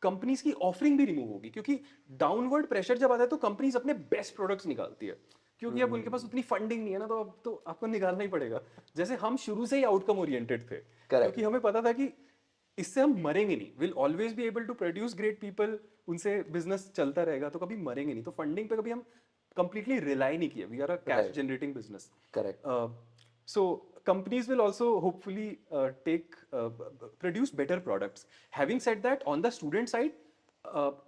companies की ऑफरिंग भी रिमूव होगी, क्योंकि डाउनवर्ड प्रेशर जब आता है तो कंपनीज अपने बेस्ट प्रोडक्ट्स निकालती है, क्योंकि अब उनके पास उतनी फंडिंग नहीं है ना, तो अब तो आपको निकालना ही पड़ेगा. जैसे हम शुरू से ही आउटकम ओरिएंटेड थे, क्योंकि हमें पता था कि इससे हम मरेंगे नहीं. Will always be able to produce great people, उनसे बिजनेस चलता रहेगा, तो कभी मरेंगे नहीं. तो फंडिंग पे कभी हम कंप्लीटली रिलाई नहीं किया. We are a cash generating business. Correct. So companies will also hopefully produce better products. Having said that, on the student side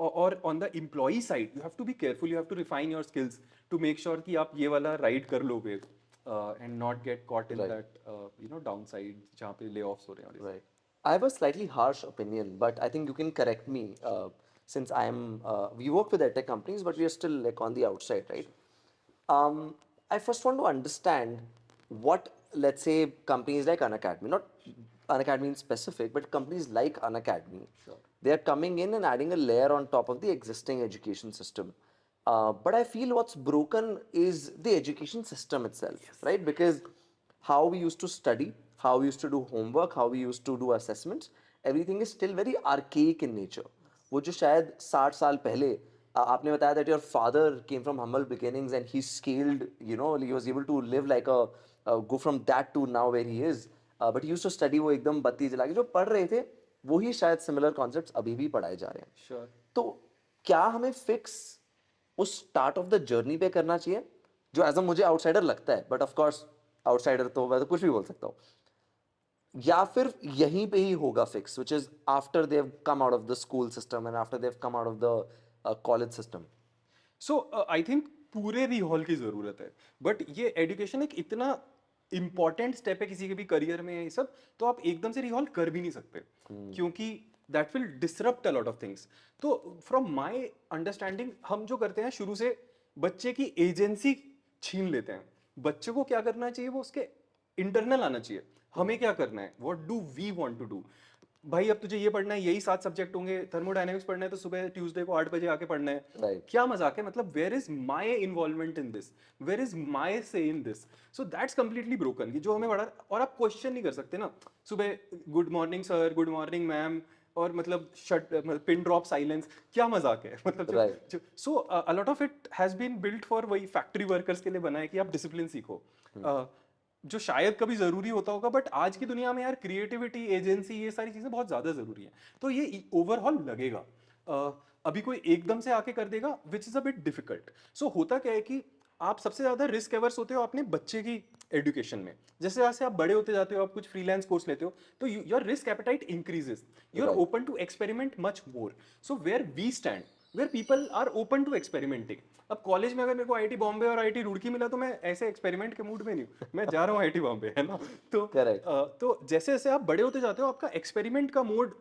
or on the employee side, you have to be careful. You have to refine your skills to make sure कि आप ये वाला ride कर लोगे and not get caught in that downside जहाँ पे layoffs हो रहे हैं. Right. I have a slightly harsh opinion, but I think you can correct me since we work with edtech companies, but we are still like on the outside, right? I first want to understand what, let's say, companies like Unacademy, not Unacademy in specific, but companies like Unacademy, they are coming in and adding a layer on top of the existing education system. But I feel what's broken is the education system itself, right? Because how we used to study, how we used to do homework, how we used to do assessments, everything is still very archaic in nature. वो जो शायद 60 साल पहले आपने बताया that your father came from humble beginnings and he scaled, he was able to live like go from that to now where he is. But he used to study, वो एकदम बत्ती जला के जो पढ़ रहे थे, वही शायद similar concepts अभी भी पढ़ाए जा रहे हैं. Sure. तो क्या हमें fix उस स्टार्ट ऑफ द जर्नी पे करना चाहिए, जो एज अ मुझे आउटसाइडर लगता है, बट ऑफ कोर्स आउटसाइडर तो मैं तो कुछ भी बोल सकता हूँ, या फिर यहीं पे ही होगा fix, which is after they have come out of the school system and after they have come out of the college system. So I think पूरे रिहॉल की जरूरत है, बट ये एजुकेशन एक इतना इंपॉर्टेंट स्टेप है किसी के भी करियर में, ये सब तो आप एकदम से रिहॉल कर भी नहीं सकते, क्योंकि that will disrupt a lot of things. तो फ्रॉम माय अंडरस्टैंडिंग हम जो करते हैं शुरू से बच्चे की एजेंसी छीन लेते हैं. बच्चे को क्या करना चाहिए, वो उसके इंटरनल आना चाहिए. हमें क्या करना है, what do we want to do. भाई अब तुझे ये पढ़ना है, यही 7 सब्जेक्ट होंगे, थर्मोडायनेमिक्स पढ़ना है तो सुबह ट्यूसडे को 8 बजे आके पढ़ना है. Right. क्या मजाक है, मतलब where is my involvement in this, where is my say in this. So that's completely broken कि जो हमें पढ़ा, और आप क्वेश्चन नहीं कर सकते ना सुबह, good morning sir, good morning ma'am, और मतलब शट पिन ड्रॉप साइलेंस, क्या मजाक है. मतलब so a lot of it has been built for वही फैक्ट्री वर्कर्स के लिए बना है कि आप डिसिप्लिन सीखो, जो शायद कभी जरूरी होता होगा, बट आज की दुनिया में यार क्रिएटिविटी, एजेंसी, ये सारी चीजें बहुत ज्यादा जरूरी है. तो ये ओवरऑल लगेगा. अभी कोई एकदम से आके कर देगा, which is a bit difficult. So होता क्या है कि आप सबसे ज्यादा रिस्क एवर्स होते हो अपने बच्चे की एजुकेशन में. जैसे जैसे आप बड़े होते जाते हो, आप कुछ फ्रीलांस कोर्स लेते हो, तो your risk appetite increases, you are open to experiment much more. So where we stand, where people are open to experimenting. अब कॉलेज में अगर मेरे को आईआईटी बॉम्बे और आईआईटी रुड़की मिला तो मैं ऐसे एक्सपेरिमेंट के मूड में नहीं हूँ, मैं जा रहा हूँ आईआईटी बॉम्बे, है ना. तो जैसे जैसे आप बड़े होते जाते हो, आपका एक्सपेरिमेंट का मोड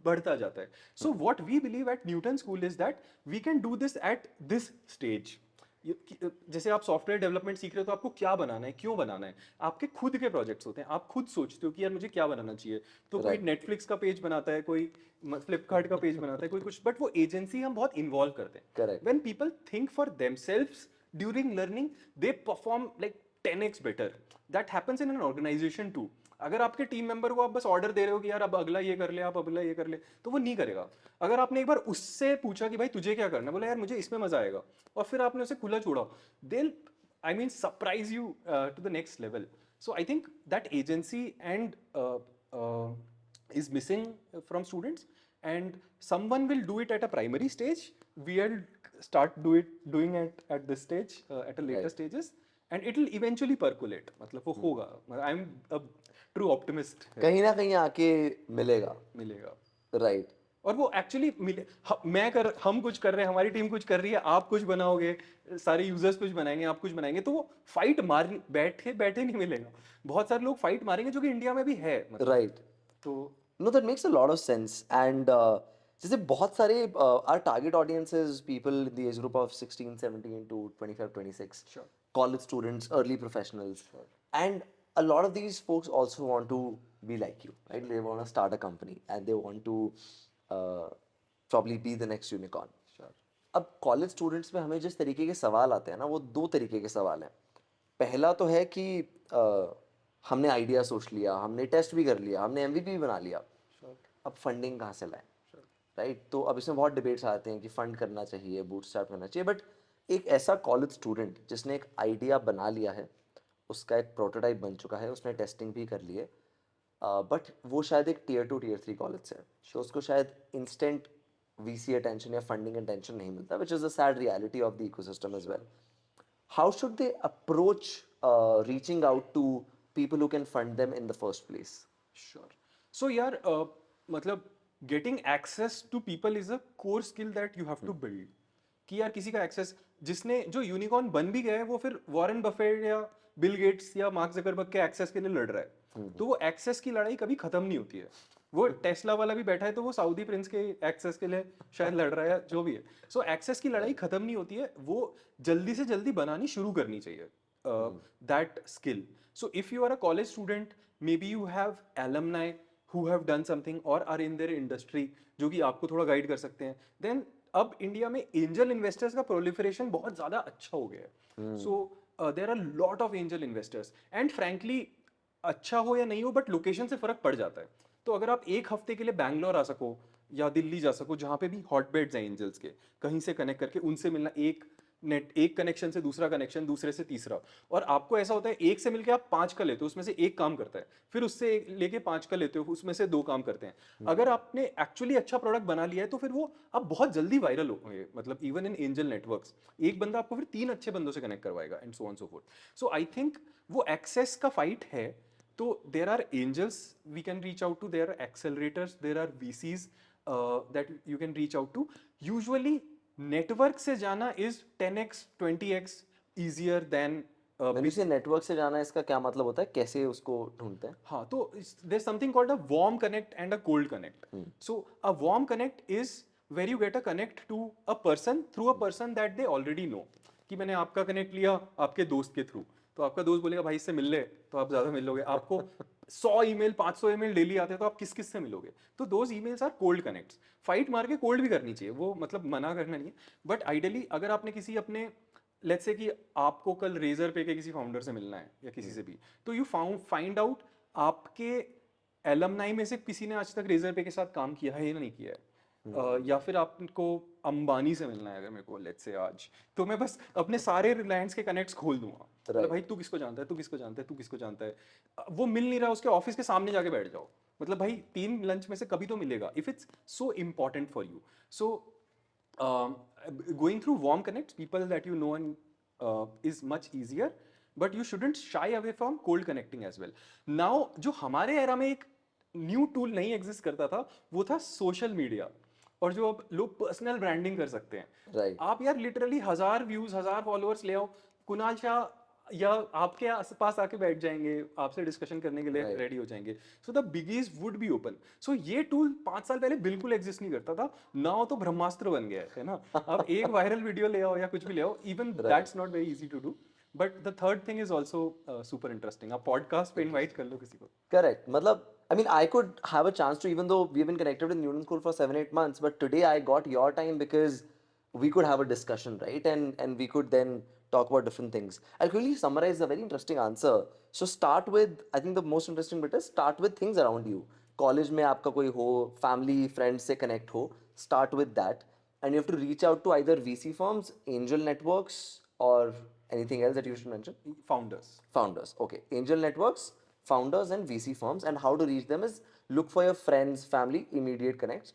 बढ़ता जाता है. So what we believe at Newton school is that we can do this at this stage. जैसे आप सॉफ्टवेयर डेवलपमेंट सीख रहे हो, तो आपको क्या बनाना है, क्यों बनाना है, आपके खुद के प्रोजेक्ट्स होते हैं, आप खुद सोचते हो कि यार मुझे क्या बनाना चाहिए. तो कोई नेटफ्लिक्स का पेज बनाता है, कोई फ्लिपकार्ट का पेज बनाता है, कोई कुछ, बट वो एजेंसी हम बहुत इन्वॉल्व करते हैं. When people think for themselves during learning, they perform like 10x better. That happens in an organization too. अगर आपके टीम मेंबर को आप बस ऑर्डर दे रहे हो कि यार अब अगला ये कर ले, आप अगला ये कर ले, तो वो नहीं करेगा. अगर आपने एक बार उससे पूछा कि भाई तुझे क्या करना है, बोला यार मुझे इसमें मजा आएगा, और फिर आपने उसे खुला छोड़ा, they'll, I mean, surprise you to the next level. So I think that agency and is missing from students, and someone will do it at a primary stage. We'll start doing it at this stage, at a later stages, and it will eventually percolate. मतलब वो होगा. I'm a true optimist. कहीं ना कहीं आके मिलेगा. मिलेगा. Right. और वो एक्चुअली मिले. हम कुछ कर रहे हैं, हमारी टीम कुछ कर रही है, आप कुछ बनाओगे, सारे यूजर्स कुछ बनाएंगे, आप कुछ बनाएंगे, तो वो फाइट मार बैठे बैठे नहीं मिलेगा. बहुत सारे लोग फाइट मारेंगे जो कि इंडिया में भी है. मतलब Right. तो No, that makes a lot of sense. And जैसे बहुत सारे our target audience is people in the age group of 16, 17 to 25, 26. Sure. College students, early professionals. And a lot of these folks also want to be like you, right? They want to start a company and they want to probably be the next unicorn. Sure. अब college students में हमें जिस तरीके के सवाल आते हैं ना, वो दो तरीके के सवाल हैं. पहला तो है कि हमने आइडिया सोच लिया, हमने टेस्ट भी कर लिया, हमने MVP भी बना लिया, अब फंडिंग कहाँ से लाएं, राइट? तो अब इसमें बहुत डिबेट्स आते हैं कि फंड करना चाहिए, बूटस्ट्रैप करना चाहिए. बट एक ऐसा कॉलेज स्टूडेंट जिसने एक आइडिया बना लिया है, उसका एक प्रोटोटाइप बन चुका है, उसने टेस्टिंग भी कर ली है, बट वो शायद एक Tier 2 Tier 3 कॉलेज से है, तो उसको शायद इंस्टेंट VC अटेंशन या फंडिंग अटेंशन नहीं मिलता, which is a sad reality of the ecosystem as well. How should they approach reaching out to people who can fund them in the first place? Sure. So यार मतलब getting access to people is a core skill that you have to build. कि यार किसी का access, जिसने जो unicorn बन भी गया है, वो फिर वॉरेन बफेट या बिल गेट्स या मार्क जकरबर्ग के एक्सेस के लिए लड़ रहा है. तो वो एक्सेस की लड़ाई कभी खत्म नहीं होती है. वो टेस्ला वाला भी बैठा है तो वो सऊदी प्रिंस के एक्सेस के लिए शायद लड़ रहा है, जो भी है. सो एक्सेस की लड़ाई खत्म नहीं होती है, वो जल्दी से जल्दी बनानी शुरू करनी चाहिए. That skill. So if you are a college student, maybe you have alumni who have done something or are in their industry जो कि आपको थोड़ा गाइड कर सकते हैं. देन अब इंडिया में एंजल इन्वेस्टर्स का प्रोलिफरेशन बहुत ज्यादा अच्छा हो गया है. So there are lot of angel investors and frankly अच्छा हो या नहीं हो, बट लोकेशन से फर्क पड़ जाता है. तो अगर आप एक हफ्ते के लिए बैंगलोर आ सको या दिल्ली जा सको, जहाँ पे भी हॉटबेड्स हैं एंजल्स के, कहीं से कनेक्ट करके उनसे मिलना, एक कनेक्शन से दूसरा कनेक्शन, दूसरे से तीसरा, और आपको ऐसा होता है एक से मिलके आप 5 का लेते हो, उसमें से एक काम करता है, फिर उससे लेके 5 का लेते हो, उसमें से 2 काम करते हैं. अगर आपने एक्चुअली अच्छा प्रोडक्ट बना लिया है तो फिर वो आप बहुत जल्दी वायरल होंगे. मतलब इवन इन एंजल नेटवर्क्स एक बंदा आपको फिर 3 अच्छे बंदों से कनेक्ट करवाएगा and so on so forth. So I think वो एक्सेस का फाइट है. तो there are angels we can reach out to, there are accelerators, there are VCs that you can reach out to. Usually network से जाना is 10x 20x easier than. मैंने से network से जाना, इसका क्या मतलब होता है, कैसे उसको ढूंढते हैं? हाँ, तो there something called a warm connect and a cold connect. So a warm connect is where you get a connect to a person through a person that they already know. कि मैंने आपका कनेक्ट लिया आपके दोस्त के through, तो आपका दोस्त बोलेगा भाई इससे मिल ले, तो आप ज्यादा मिलोगे. आपको 100 ईमेल 500 ईमेल डेली आते हैं, तो आप किस किस से मिलोगे? तो those emails are cold connects. Fight मार के कोल्ड भी करनी चाहिए, वो मतलब मना करना नहीं है. बट आइडियली अगर आपने किसी अपने, लेट्स से कि आपको कल रेजर पे के किसी फाउंडर से मिलना है या किसी से भी, तो यू फाइंड आउट आपके एलमनाई में से किसी ने आज तक रेजर पे के साथ काम किया है या नहीं किया है. या फिर आपको अंबानी से मिलना है अगर मेरे को, लेट्स से आज, तो मैं बस अपने सारे रिलायंस के कनेक्ट्स खोल दूंगा. मतलब भाई तू किसको जानता है, तू किसको जानता है, तू किसको जानता है. वो मिल नहीं रहा, उसके ऑफिस के सामने जाके बैठ जाओ. मतलब भाई 3 लंच में से कभी तो मिलेगा, if it's so important for you. So going through warm connects, people that you know and is much easier, but you shouldn't shy away from cold connecting as well. Now जो हमारे era में एक new tool नहीं exist करता था, वो था social media. और जो अब लोग पर्सनल ब्रांडिंग कर सकते हैं. Right. आप यार लिटरली 1000 व्यूज 1000 फॉलोअर्स ले आओ, कुणाल शाह या आपके आसपास आके बैठ जाएंगे, आपसे डिस्कशन करने के लिए रेडी हो जाएंगे. So the biggies would be open. So ये टूल 5 साल पहले बिल्कुल एग्जिस्ट नहीं करता था. नाउ तो ब्रह्मास्त्र बन गया है ना. आप एक वायरल वीडियो ले आओ या कुछ भी ले आओ, even that's not very easy to do. But the third thing is also super interesting. आप पॉडकास्ट पे इनवाइट कर लो किसी को. Correct. मतलब, I mean, I could have a chance to, even though we've been connected with Newton School for 7-8 months, but today I got your time because we could have a discussion, right? And we could then talk about different things. I'll quickly summarize a very interesting answer. So start with, I think the most interesting bit is start with things around you. College में आपका कोई हो, family, friends से connect हो, start with that. And you have to reach out to either VC firms, angel networks, or anything else that you should mention? Founders. Okay. Angel networks, founders and VC firms, and how to reach them is look for your friends, family, immediate connects.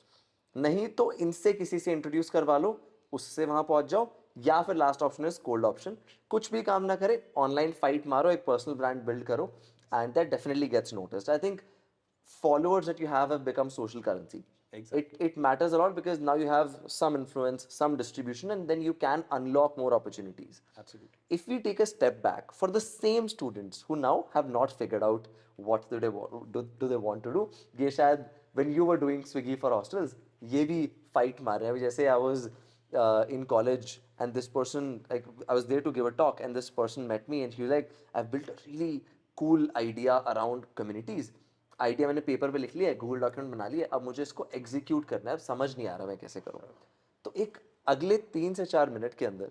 नहीं तो इनसे किसी से introduce करवा लो, उससे वहां पहुंच जाओ, या फिर last option is cold option, कुछ भी काम ना करे, ऑनलाइन फाइट मारो, एक पर्सनल ब्रांड बिल्ड करो, and that definitely gets noticed. I think followers that you have become social currency. Exactly. It matters a lot because now you have some influence, some distribution, and then you can unlock more opportunities. Absolutely. If we take a step back for the same students who now have not figured out what do they want to do, ये शायद when you were doing Swiggy for hostels, ये भी fight मार रहे हैं. जैसे I was in college and this person, like I was there to give a talk and this person met me and he was like, I've built a really cool idea around communities. Idea मैंने paper पे लिख लिया है, Google document बना लिया, अब मुझे इसको एग्जीक्यूट करना है, अब समझ नहीं आ रहा मैं कैसे करूँ. तो एक अगले 3 से 4 मिनट के अंदर,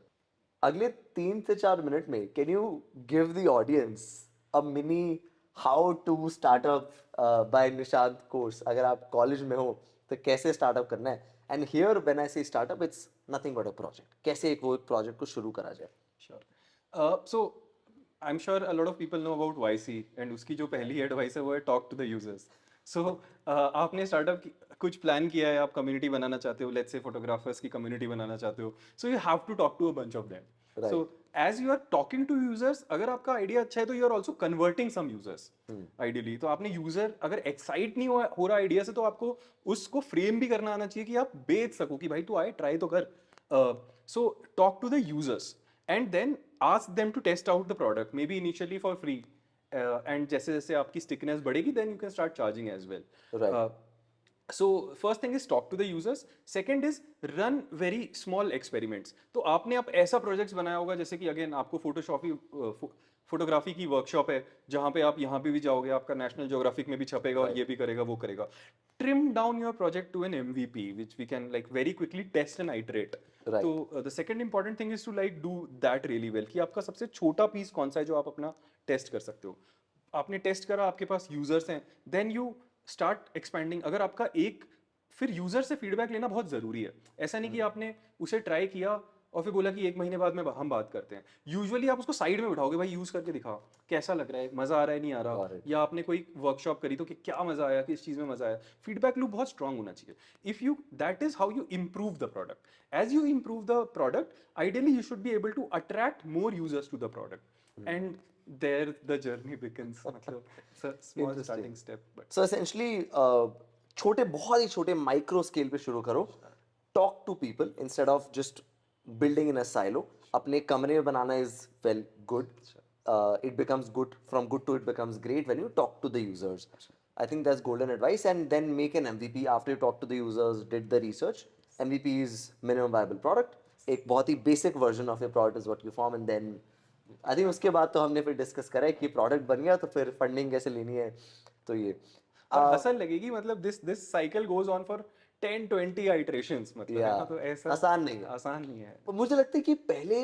अगले 3 से 4 मिनट में can you give the audience a mini how to startup by Nishant course. अगर आप कॉलेज में हो तो कैसे स्टार्टअप करना है, एंड हियर व्हेन आई से startup it's nothing but a project, कैसे एक वो प्रोजेक्ट को शुरू करा जाए. Sure. So I'm sure a lot of people know about YC and उसकी जो पहली एडवाइस है वो है टॉक टू द यूजर्स. सो आपने स्टार्टअप कुछ प्लान किया है, आप कम्युनिटी बनाना चाहते हो, लेट्स से फोटोग्राफर्स की कम्युनिटी बनाना चाहते हो, so you have to talk to a bunch of them. Right. So as you are talking to users, अगर आपका आइडिया अच्छा है तो you are also converting some users ideally. तो आपने यूजर अगर एक्साइट नहीं हो रहा आइडिया से, तो आपको उसको फ्रेम भी करना आना चाहिए कि आप बेच सको कि भाई तू आए ट्राई तो कर. So talk to the users and then ask them to test out the product, maybe initially for free, and जैसे जैसे आपकी stickiness बढ़ेगी then you can start charging as well. Right. So first thing is talk to the users. Second is run very small experiments. तो आपने अब ऐसा projects बनाया होगा जैसे कि again आपको फोटोग्राफी की वर्कशॉप है जहाँ पे आप यहाँ पे भी जाओगे, आपका नेशनल ज्योग्राफिक में भी छपेगा और ये भी करेगा वो करेगा. Trim down your project to an MVP which we can like very quickly test and iterate. Right. तो the second important thing is to like do that really well कि आपका सबसे छोटा पीस कौन सा है जो आप अपना टेस्ट कर सकते हो. आपने टेस्ट करा, आपके पास यूजर्स हैं, देन यू स्टार्ट एक्सपेंडिंग. अगर आपका एक फिर यूजर से फीडबैक लेना बहुत जरूरी है. ऐसा नहीं कि आपने उसे ट्राई किया और फिर बोला कि 1 महीने बाद में हम बात करते हैं. यूजुअली आप उसको साइड में बिठाओगे, भाई यूज करके दिखाओ कैसा लग रहा है, मजा आ रहा है नहीं आ रहा, या आपने कोई वर्कशॉप करी तो कि क्या मजा आया, किस चीज में मजा आया. फीडबैक लूप बहुत स्ट्रांग होना चाहिए. If you that is how you improve the product. As you improve the product, ideally you should be able to attract more users to the product, and there the journey begins. मतलब it's a small starting step. But so essentially छोटे, बहुत ही छोटे micro scale पे शुरू करो. Talk to people instead of just building in a silo. अपने कमरे में बनाना is well good. It becomes good, from good to it becomes great when you talk to the users. I think that's golden advice. And then make an MVP after you talk to the users, did the research. MVP is minimum viable product. एक बहुत ही basic version of your product is what you form, and then I think उसके बाद तो हमने फिर discuss करा है कि प्रोडक्ट बन गया तो फिर फंडिंग कैसे लेनी है. तो ये हसल लगेगी. मतलब this cycle goes on for 10-20 iterations. मतलब है ना, तो ऐसा आसान नहीं है. आसान नहीं है. तो मुझे लगता है कि पहले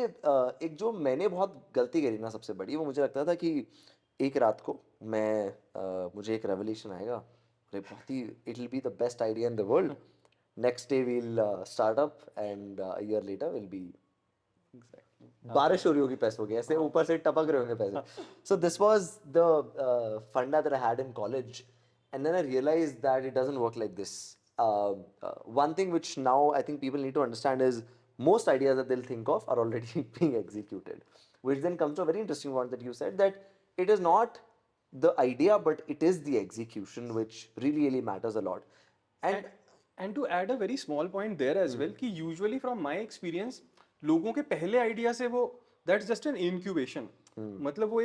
एक जो मैंने बहुत गलती करी ना सबसे बड़ी, वो मुझे लगता था कि एक रात को मुझे एक रेवोल्यूशन आएगा, अरे बहुत ही it will be the best idea in the world. Next day will start up and a year later will be बारिश हो रही होगी पैसों की, ऐसे ऊपर से टपक रहे होंगे पैसे. So this was the funda that I had in college, and then I realized that it doesn't work like this. One thing which now I think people need to understand is most ideas that they'll think of are already being executed, which then comes to a very interesting point that you said, that it is not the idea but it is the execution which really matters a lot. And to add a very small point there as well कि usually from my experience लोगों के पहले idea से वो that's just an incubation. मतलब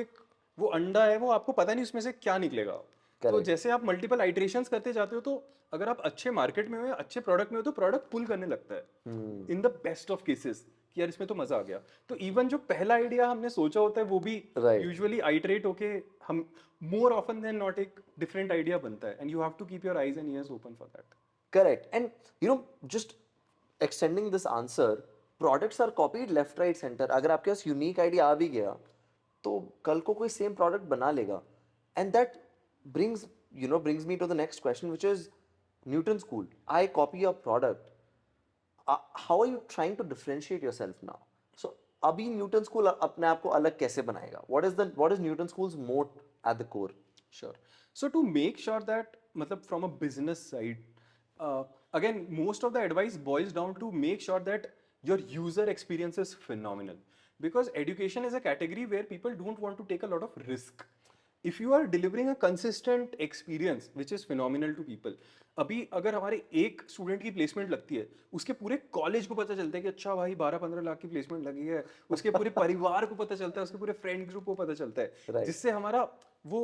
वो अंडा है, वो आपको पता नहीं उसमें से क्या निकलेगा. तो जैसे आप मल्टीपल आइटरेशंस करते जाते हो, तो अगर आप अच्छे मार्केट में हो या अच्छे प्रोडक्ट में हो तो प्रोडक्ट पुल करने लगता है in the best of cases कि यार इसमें तो मजा आ गया. तो इवन जो पहला आइडिया हमने सोचा होता है वो भी यूजुअली आइटरेट होके हम मोर ऑफन देन नॉट एक डिफरेंट आइडिया बनता है. And you have to keep your eyes and ears open for that. Correct. And you know, just extending this answer, products are copied left, right, center. अगर आपके पास unique idea आ भी गया तो कल को कोई सेम प्रोडक्ट बना लेगा. And that brings me to the next question, which is Newton School. I copy a product. How are you trying to differentiate yourself now? So अभी Newton School अपने आप को अलग कैसे बनाएगा? What is Newton School's moat at the core? Sure. So to make sure that, मतलब from a business side, again, most of the advice boils down to make sure that your user experience is phenomenal. Because education is a category where people don't want to take a lot of risk. If you are delivering a consistent experience which is phenomenal to people, अभी अगर हमारे एक student की placement लगती है, उसके पूरे college को पता चलता है कि अच्छा भाई 12-15 लाख की प्लेसमेंट लगी है, उसके पूरे परिवार को पता चलता है, उसके पूरे फ्रेंड ग्रुप को पता चलता है, जिससे हमारा वो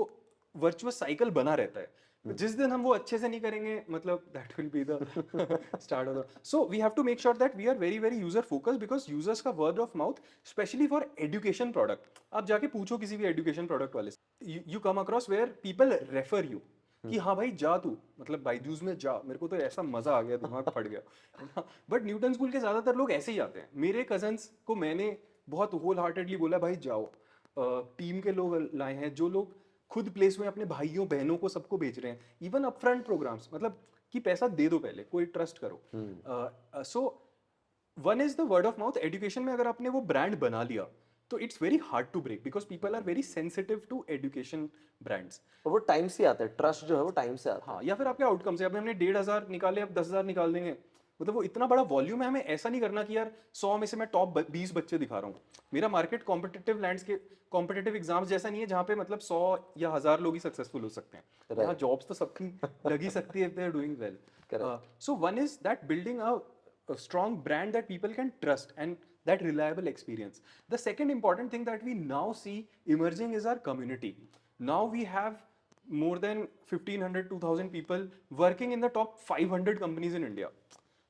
वर्चुअस साइकिल बना रहता है. जिस दिन हम वो अच्छे से नहीं करेंगे, मतलब that will be the start of the. So we have to make sure that we are very very user focused, because users का word of mouth specially for education product, आप जाके पूछो किसी भी एजुकेशन प्रोडक्ट वाले से, you come across where people refer you कि हाँ भाई जा तू, मतलब बायजूस में जा, मेरे को तो ऐसा मजा आ गया, दिमाग फट गया. बट न्यूटन स्कूल के ज्यादातर लोग ऐसे ही आते हैं. मेरे कजन्स को मैंने बहुत होल हार्टेडली बोला भाई जाओ. टीम के लोग लाए हैं जो लोग खुद प्लेस में अपने भाइयों बहनों को सबको बेच रहे हैं, इवन अपफ्रंट प्रोग्राम्स, मतलब कि पैसा दे दो पहले, कोई ट्रस्ट करो. So one is the word of mouth. Education में अगर आपने वो ब्रांड बना लिया तो it's very hard to break, because people are very sensitive to education brands. और वो टाइम से आता है, ट्रस्ट जो है वो टाइम से आता है. हाँ, या फिर आपके आउटकम्स है. अब हमने 1,500 निकाले, अब 10,000 निकाल देंगे, मतलब वो इतना बड़ा वॉल्यूम है. हमें ऐसा नहीं करना कि यार 100 में से मैं टॉप 20 बच्चे दिखा रहा हूँ. मेरा market competitive landscape, competitive exams जैसा नहीं है जहाँ पे मतलब 100 या 1000 लोग ही सक्सेसफुल हो सकते हैं. यहाँ जॉब्स तो सबकी लग ही सकती है if they are doing well. So one is that building a strong brand that people can trust and that reliable experience. The second important thing that we now see emerging is our community. Now we have more than 1,500 2,000 people working in the top 500 companies in India.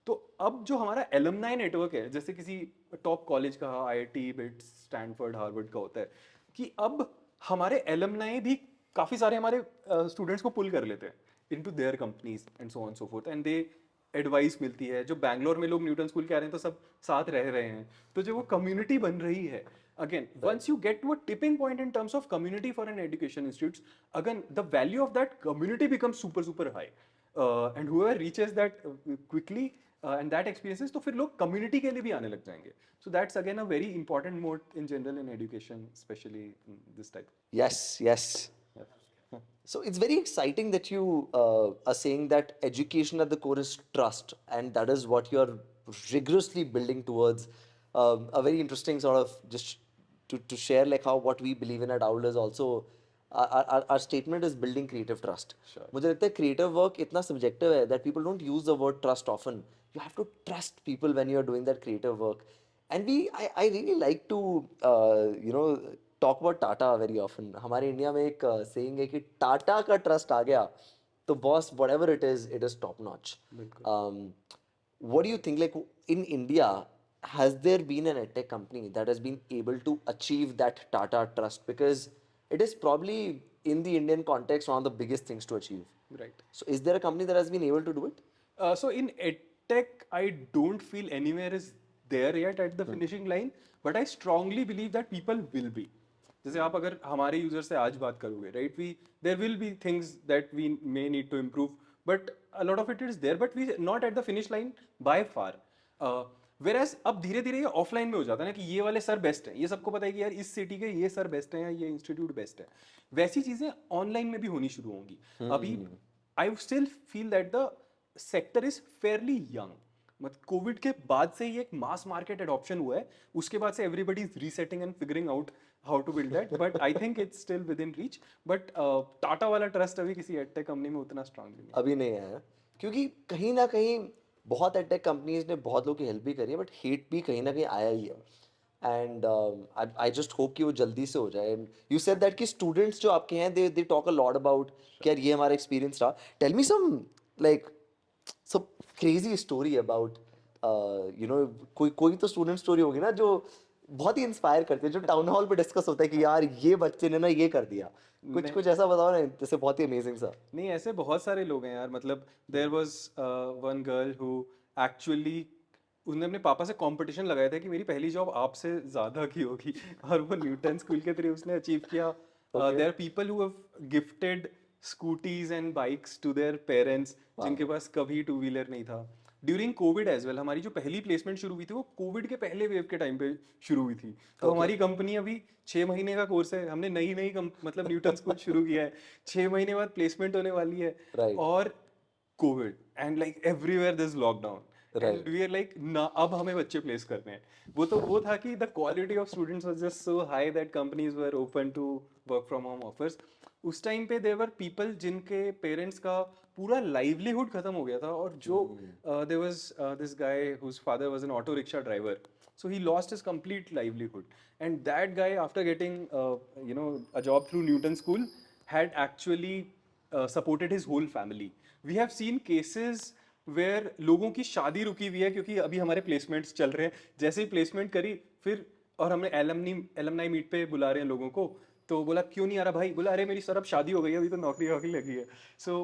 तो अब जो हमारा alumni network है, जैसे किसी top college का, IIT, bits, Stanford, Harvard का होता है, कि अब हमारे एलुमनाई भी काफ़ी सारे हमारे स्टूडेंट्स को पुल कर लेते हैं into their companies and so on so fourth, and they advice मिलती है. जो बैंगलोर में लोग न्यूटन स्कूल के आ रहे हैं तो सब साथ रह रहे हैं, तो जो वो कम्युनिटी बन रही है, again once you get to a tipping point in terms of community for an education institute, again the value of that community becomes super high, and whoever reaches that quickly and that experiences, तो फिर लोग community के लिए भी आने लग जाएंगे. So that's again a very important mode in general in education, especially in this type. Yes. So it's very exciting that you are saying that education at the core is trust, and that is what you're rigorously building towards. A very interesting sort of just to share like how what we believe in at Owl is also our statement is building creative trust. Sure. मुझे लगता है creative work इतना subjective है that people don't use the word trust often. You have to trust people when you are doing that creative work. And I really like to talk about Tata very often. हमारे India में एक saying है कि टाटा का trust आ गया तो boss whatever it is top notch. What do you think, like in India, has there been an edtech company that has been able to achieve that Tata trust? Because it is probably in the Indian context one of the biggest things to achieve. Right. So is there a company that has been able to do it? So in edtech, I don't feel anywhere is there yet at the finishing line, but I strongly believe that people will be. जैसे आप अगर हमारे user से आज बात करोगे, right, there will be things that we may need to improve, but a lot of it is there, but we not at the finish line by far. Whereas अब धीरे धीरे ये ऑफलाइन में हो जाता है ना कि ये वाले सर बेस्ट हैं, ये सबको पता है कि यार इस सिटी के ये सर बेस्ट हैं या ये इंस्टीट्यूट बेस्ट है. वैसी चीजें ऑनलाइन में भी होनी शुरू होंगी. अभी I still feel that the sector is fairly young. मतलब कोविड के बाद से ही एक मास मार्केट एडॉप्शन हुआ है, उसके बाद से everybody is resetting and figuring out how to build that, but I think it's still within reach. But Tata वाला ट्रस्ट अभी किसी एडटेक कंपनी में उतना स्ट्रांगली नहीं अभी नहीं आया, क्योंकि कहीं ना कहीं बहुत एडटेक कंपनीज ने बहुत लोगों की हेल्प भी करी है, बट हेट भी कहीं ना कहीं आया ही है. एंड आई जस्ट होप कि वो जल्दी से हो जाए. यू सेड दैट कि स्टूडेंट्स जो आपके हैं they talk a lot about कि यार ये हमारा एक्सपीरियंस रहा. Tell me some like some crazy story about कोई तो स्टूडेंट स्टोरी होगी ना जो बहुत ही इंस्पायर करती है, जो टाउन हॉल पे डिस्कस होता है कि यार ये बच्चे ने ना ये कर दिया. कुछ ऐसा बताओ ना जैसे बहुत ही अमेजिंग सा. नहीं, ऐसे बहुत सारे लोग हैं यार. मतलब there was one girl who actually उसने अपने पापा से कंपटीशन लगाया था कि मेरी पहली जॉब आपसे ज्यादा की होगी, और वो न्यूटन स्कूल के थ्रू उसने अचीव किया. There are people who have gifted scooties and bikes to their parents जिनके पास कभी टू व्हीलर नहीं था. ड्यूरिंग कोविड एज वेल हमारी जो पहली प्लेसमेंट शुरू हुई थी वो कोविड के पहले वेव के टाइम पे शुरू हुई थी. तो हमारी कंपनी अभी 6 महीने का कोर्स है, हमने नई मतलब न्यूटन स्कूल शुरू किया है, 6 महीने बाद प्लेसमेंट होने वाली है. और covid and like everywhere this lockdown and we are like ना अब हमें बच्चे प्लेस करने हैं. वो था कि the quality of students was just so high that companies were open to work from home offers. उस टाइम पे देयर वर पीपल जिनके पेरेंट्स का पूरा लाइवलीहुड खत्म हो गया था, और जो there was this guy whose father was an auto rickshaw driver. So he lost his complete livelihood, and that guy, after getting a job through Newton School, had actually supported his whole family. We have seen cases where लोगों की शादी रुकी हुई है क्योंकि अभी हमारे placements चल रहे हैं. जैसे ही प्लेसमेंट करी फिर, और हमने एलमनाई मीट पे बुला रहे हैं लोगों को, तो बोला क्यों नहीं आ रहा भाई? बोला अरे मेरी सर अब शादी हो गई है, अभी तो नौकरी वोकरी लगी है. सो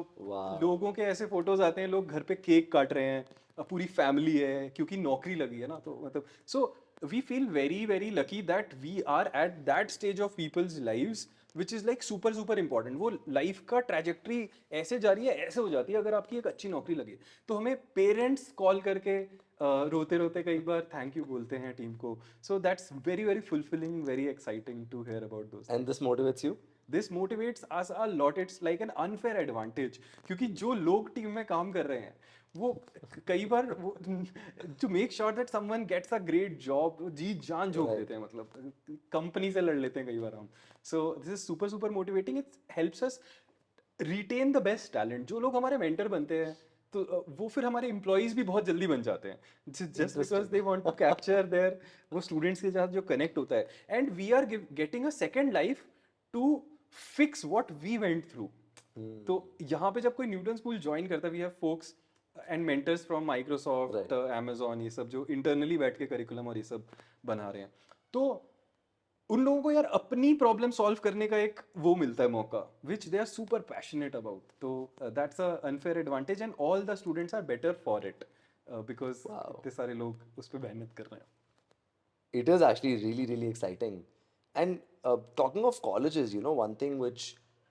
लोगों के ऐसे फोटोज आते हैं, लोग घर पे केक काट रहे हैं, पूरी फैमिली है क्योंकि नौकरी लगी है ना. तो मतलब so we feel very very lucky that we are at that stage of people's lives which is like super super important. वो लाइफ का ट्रैजेक्टरी ऐसे जा रही है, ऐसे हो जाती है अगर आपकी एक अच्छी नौकरी लगे. तो हमें पेरेंट्स कॉल करके रोते रोते कई बार थैंक यू बोलते हैं टीम को. So that's very very fulfilling, very exciting to hear about those. And this motivates you? This motivates us a lot. It's like an unfair advantage, क्योंकि जो लोग टीम में काम कर रहे हैं वो कई बार to make sure that someone gets a great job जी जान झोंक देते हैं, मतलब कंपनी से लड़ लेते हैं कई बार हम. So this is super super motivating. It helps us retain the best talent. जो लोग हमारे मेंटर बनते हैं तो वो फिर हमारे एम्प्लॉयज भी बहुत जल्दी बन जाते हैं, just because they want to capture their वो स्टूडेंट्स के साथ जो कनेक्ट होता है. And we are getting a second life to fix what we went through. तो यहाँ पे जब कोई न्यूटन स्कूल ज्वाइन करता है, we have folks and mentors from Microsoft, Amazon, ये सब जो इंटरनली बैठ के करिकुलम और ये सब बना रहे हैं. तो उन लोगों को यार अपनी प्रॉब्लम सॉल्व करने का एक वो मिलता है मौका, which they are super passionate about. तो that's an unfair advantage and all the students are better for it because इतने सारे लोग उस पर मेहनत कर रहे हैं. It is actually really, really exciting. And talking of colleges, one thing which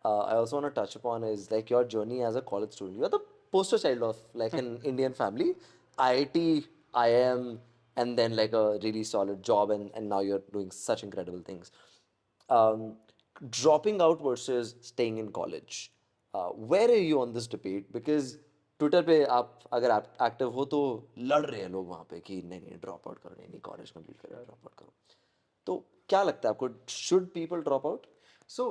I also want to touch upon is like your journey as a college student. You are the poster child of like an Indian family, IIT, IIM, and then like a really solid job, and now you're doing such incredible things. Um, Dropping out versus staying in college. Where are you on this debate? Because Twitter पे आप अगर आप active हो तो लड़ रहे हैं लोग वहाँ पे कि नहीं नहीं ड्रॉप आउट करो, नहीं कॉलेज कंप्लीट करो, ड्रॉप आउट करो. तो क्या लगता है आपको, should people drop out? So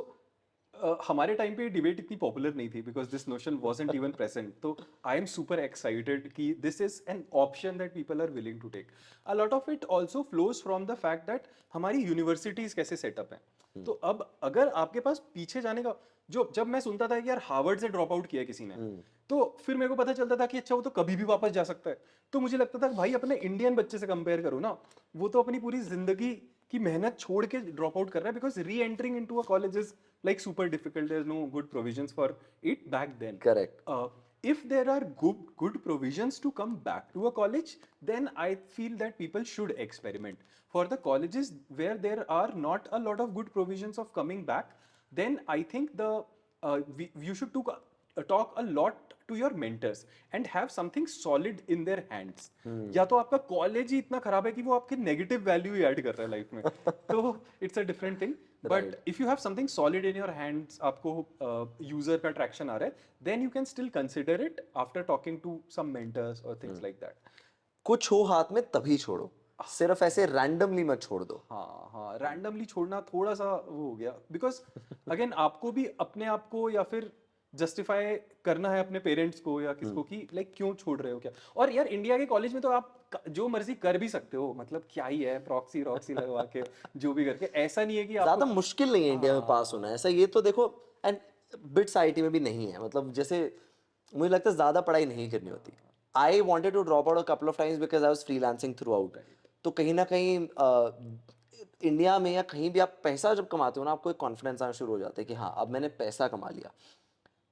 हमारे टाइम पे डिबेट इतनी पॉपुलर नहीं थी because this notion wasn't even present. तो आई एम सुपर एक्साइटेड कि this is an option that people are willing to take. A lot of it also flows from the fact that हमारी universities कैसे setup हैं. तो अब अगर आपके पास पीछे जाने का, जो जब मैं सुनता था कि यार हार्वर्ड से ड्रॉप आउट किया किसी ने, तो फिर मेरे को पता चलता था कि अच्छा वो तो कभी भी वापस जा सकता है. तो मुझे लगता था भाई अपने इंडियन बच्चे से कंपेयर करो ना, वो तो अपनी पूरी जिंदगी की मेहनत छोड़ के ड्रॉप आउट कर रहा है because re entering into a college is like super difficult. There is no good provisions for it back then. Correct. If there are good provisions to come back to a college, then I feel that people should experiment. For the colleges where there are not a lot of good provisions of coming back, then I think you should talk a lot to your mentors and have something solid in their hands. या तो आपका college ही इतना खराब है कि वो आपके negative value ही add कर रहा है लाइफ में, तो it's a different thing. But if you have something solid in your hands, आपको यूजर का ट्रैक्शन आ रहा है, then you can still consider it after talking to some mentors और थिंग्स लाइक दैट. कुछ हो हाथ में तभी छोड़ो, सिर्फ ऐसे रैंडमली मत छोड़ दो. हाँ हाँ, रैंडमली छोड़ना थोड़ा सा वो हो गया बिकॉज अगेन आपको भी अपने आप को या फिर जस्टिफाई करना है अपने पेरेंट्स को या किसको कि लाइक क्यों छोड़ रहे हो क्या. और यार इंडिया के कॉलेज में तो आप जो मर्जी कर भी सकते हो, मतलब क्या ही है, प्रॉक्सी रॉक्सी लगवा के जो भी करके. ऐसा नहीं है कि ज्यादा मुश्किल नहीं है इंडिया में पास होना, ऐसा ये तो देखो. एंड बिट्स आईटी में भी नहीं है, मतलब जैसे मुझे लगता है ज्यादा पढ़ाई नहीं करनी होती. I wanted to drop out a couple of times because I was freelancing throughout. तो कहीं ना कहीं इंडिया में या कहीं भी आप पैसा जब कमाते हो ना, आपको एक कॉन्फिडेंस आना शुरू हो जाता है कि हाँ अब मैंने पैसा कमा लिया.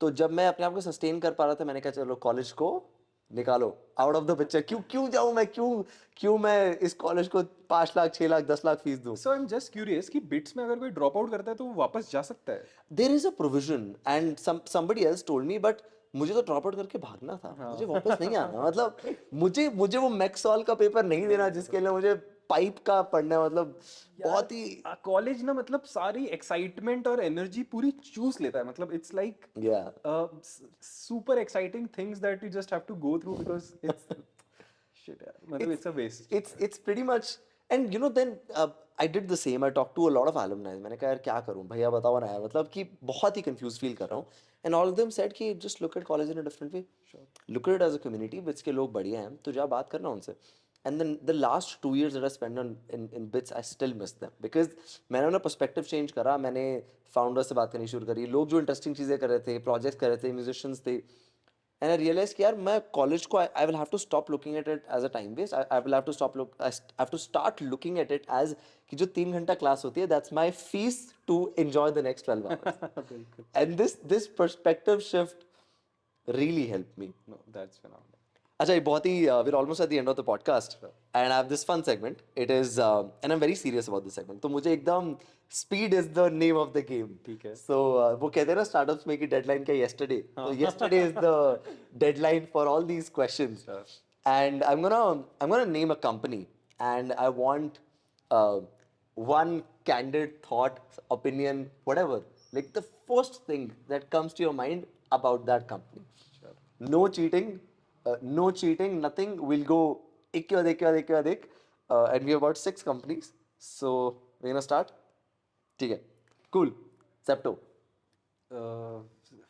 तो जब मैं अपने आप को सस्टेन कर पा रहा था, मैंने कहा चलो कॉलेज को निकालो आउट ऑफ द पिक्चर. क्यों जाऊं मैं, क्यों मैं इस कॉलेज को 5 लाख 6 लाख 10 लाख फीस दूं. सो आई एम जस्ट क्यूरियस कि बिट्स में अगर कोई ड्रॉप आउट करता है तो वो वापस जा सकता है. There is a provision and somebody else told me, but मुझे तो ड्रॉप आउट करके भागना था. मुझे वापस नहीं आना. मतलब मुझे वो मैक्सॉल का पेपर नहीं देना जिसके लिए मुझे पाइप का पढ़ना है. मतलब बहुत ही कॉलेज ना, मतलब सारी एक्साइटमेंट और एनर्जी पूरी चूस लेता है. मतलब it's like super exciting things that you just have to go through because it's shit यार, मतलब it's a waste. It's pretty much, and you know, then I did the same. I talked to a lot of alumni. मैंने कहा यार क्या करूँ भैया बताओ ना यार, मतलब कि बहुत ही confused feel कर रहा हूँ. And all of them said कि just look at college in a different way. Look at it as a community which के लोग बढ़िया हैं, तो जा बात करना उनसे. And then the last 2 years that I spent on in bits, I still miss them because मैंने अपना perspective change करा, मैंने founders से बात करनी शुरू करी, लोग जो interesting चीज़ें कर रहे थे, projects कर रहे थे, musicians थे. And I realized कि यार मैं college को I will have to stop looking at it as a time waste. I will have to I have to start looking at it as कि जो 3 घंटा class होती है, that's my fees to enjoy the next 12 hours. And this perspective shift really helped me. No, that's phenomenal. अच्छा ये बहुत ही we're almost at the end of the podcast and I have this fun segment. It is and I'm very serious about this segment. तो मुझे एकदम speed is the name of the game. ठीक है. So वो कहते हैं ना startups में कि deadline क्या yesterday. तो yesterday is the deadline for all these questions. And I'm gonna name a company and I want one candid thought, opinion, whatever. Like the first thing that comes to your mind about that company. No cheating. No cheating, nothing. We'll go ek ke baad ek. And we have about 6 companies. So we're gonna start. ठीक है. Cool. Zepto.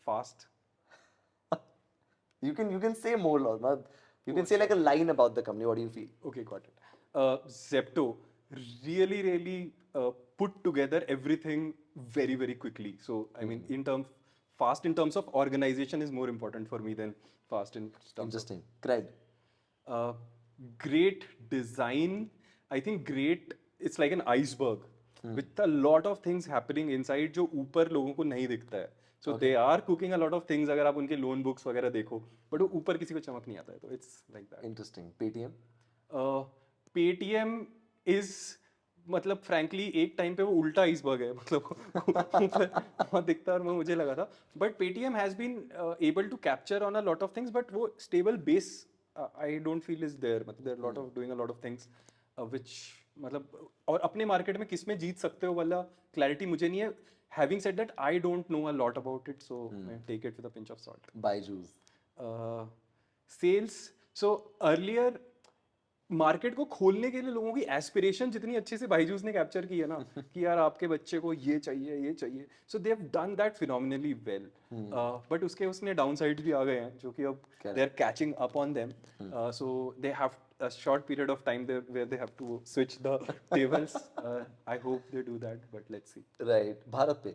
Fast. You can say more, Lord. You can say like a line about the company. What do you feel? Okay, got it. Zepto really put together everything very, very quickly. So, I mean, fast in terms of organization is more important for me than fast in terms Interesting. Great. of great design. I think great, it's like an iceberg with a lot of things happening inside जो ऊपर लोगों को नहीं दिखता है. So they are cooking a lot of things अगर आप उनके लोन बुक्स वगैरह देखो, but वो ऊपर किसी को चमक नहीं आता है, तो it's like that. Interesting. Paytm. Paytm is मतलब फ्रैंकली एक टाइम पे वो उल्टा आइसबर्ग है, मतलब वहाँ दिखता और मुझे लगा था, but Paytm has been able to capture on a lot of things, but वो stable base I don't feel is there, मतलब there lot of doing a lot of things which मतलब, और अपने मार्केट में किस में जीत सकते हो वाला क्लैरिटी मुझे नहीं है. Having said that I don't know a lot about it, so take it with a pinch of salt. Byju's. Sales, so earlier market को खोलने के लिए लोगों की एस्पिरेशन जितनी अच्छे से बायजूस ने कैप्चर की है ना कि यार आपके बच्चे को ये चाहिए, so they have done that phenomenally well, but उसने डाउन साइड भी आ गए हैं जो कि अब they are catching up on them, so they have a short period of time there where they have to switch the tables. I hope they do that, but let's see. Right. Bharat Pay.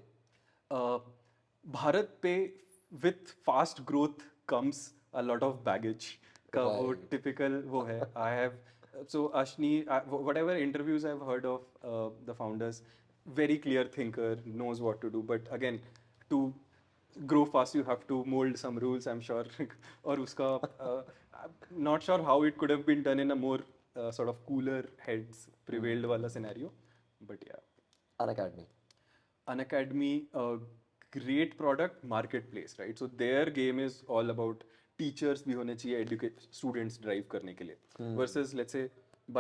Bharat Pay with fast growth comes a lot of baggage. का वो typical वो है. I have so Ashni, whatever interviews I've heard of the founders, very clear thinker, knows what to do. But again, to grow fast, you have to mold some rules, I'm sure. और उसका I'm not sure how it could have been done in a more sort of cooler heads prevailed वाला scenario. But yeah. Unacademy. Unacademy, great product, marketplace, right? So their game is all about teachers भी होने चाहिए educate students drive करने के लिए, versus let's say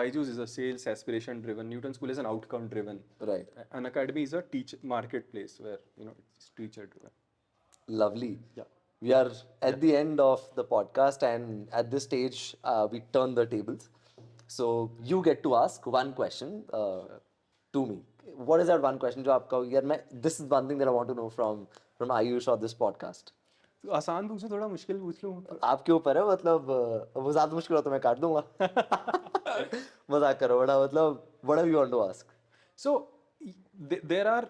Byju's is a sales aspiration driven, Newton School is an outcome driven, Right. Unacademy is a teach marketplace where it's teacher driven. Lovely. Yeah. We are at the end of the podcast, and at this stage, we turn the tables. So you get to ask one question to me. What is that one question? जो आपका यार मैं this is one thing that I want to know from Ayush or this podcast. तो आसान पूछूं थोड़ा मुश्किल पूछ लूं? आपके ऊपर है, मतलब वो ज़्यादा मुश्किल हो तो मैं काट दूंगा. मजाक करो बड़ा, मतलब whatever you want to ask. So there are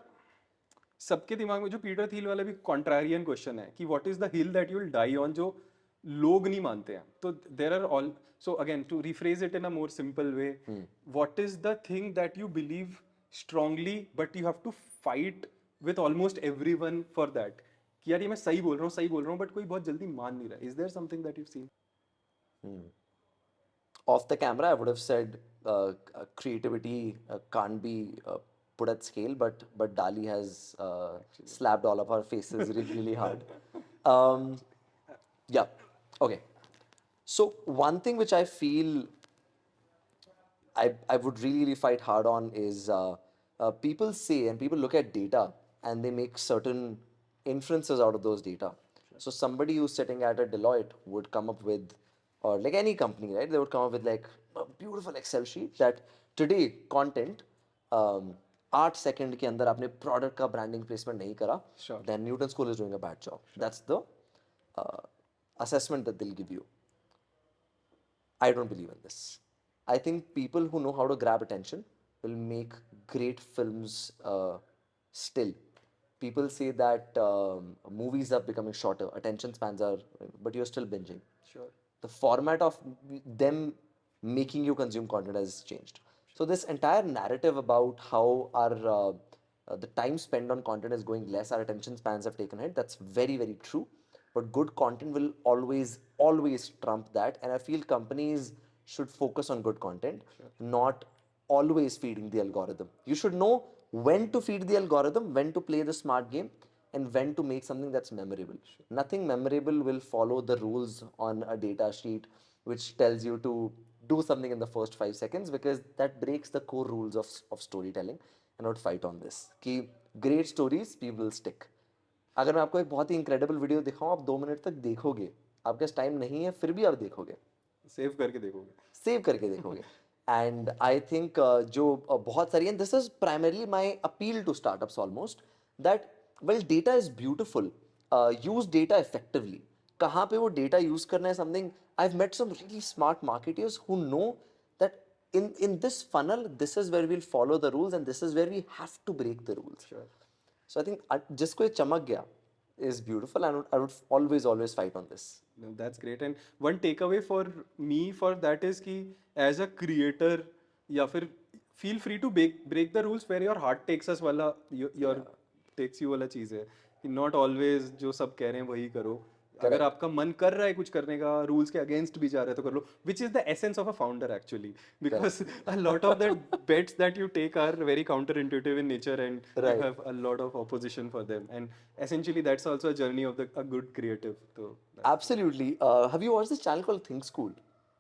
सबके दिमाग में जो पीटर थिल वाला भी कॉन्ट्रारियन क्वेश्चन है कि what is the hill that you will die on, जो लोग नहीं मानते हैं. तो there are all, so again to rephrase it in a more simple way, what is the thing that you believe strongly but you have to fight with almost everyone for that, कि यार ये मैं सही बोल रहा हूँ but कोई बहुत जल्दी मान नहीं रहा. Is there something that you seen? Off the camera, I would have said creativity can't be put at scale, but Dali has slapped all of our faces really hard. Yeah, okay. So one thing which I feel I would really fight hard on is people say, and people look at data and they make certain inferences out of those data. So somebody who's sitting at a Deloitte would come up with or like any company, right? They would come up with like a beautiful Excel sheet that today content 8 second के अंदर आपने product का branding placement नहीं करा, then Newton School is doing a bad job. That's the assessment that they'll give you. I don't believe in this. I think people who know how to grab attention will make great films still. People say that movies are becoming shorter, attention spans are, but you're still binging. Sure. The format of them making you consume content has changed. So this entire narrative about how our the time spent on content is going less, our attention spans have taken hit. That's very, very true. But good content will always trump that. And I feel companies should focus on good content, not always feeding the algorithm. You should know when to feed the algorithm, when to play the smart game, and when to make something that's memorable. Nothing memorable will follow the rules on a data sheet which tells you to do something in the first 5 seconds, because that breaks the core rules of storytelling. And I would fight on this. कि great stories, people will stick. अगर मैं आपको एक बहुत ही incredible video दिखाऊं, आप 2 minute तक देखोगे, आपके पास टाइम नहीं है फिर भी आप देखोगे, सेव करके देखोगे. सेव करके देखोगे. And I think जो बहुत सारी, and this is primarily my appeal to startups almost, that well, data is beautiful, use data effectively. कहाँ पे वो data use करना है something. I've met some really smart marketers who know that in this funnel, this is where we'll follow the rules and this is where we have to break the rules. Sure. So I think जिसको ये चमक गया is beautiful, and I would always fight on this. No, that's great. And one takeaway for me for that is कि as a creator या फिर feel free to break the rules where your heart takes us वाला your takes you वाला चीज़ है कि not always जो सब कह रहे हैं वही करो. अगर आपका मन कर रहा है कुछ करने का, रूल्स के अगेंस्ट भी जा रहा है तो कर लो, which is the essence of a founder actually, because a lot of the bets that you take are very counterintuitive in nature, and you have a lot of opposition for them, and essentially that's also a journey of a good creative. So Absolutely. Have you watched this channel called Think School?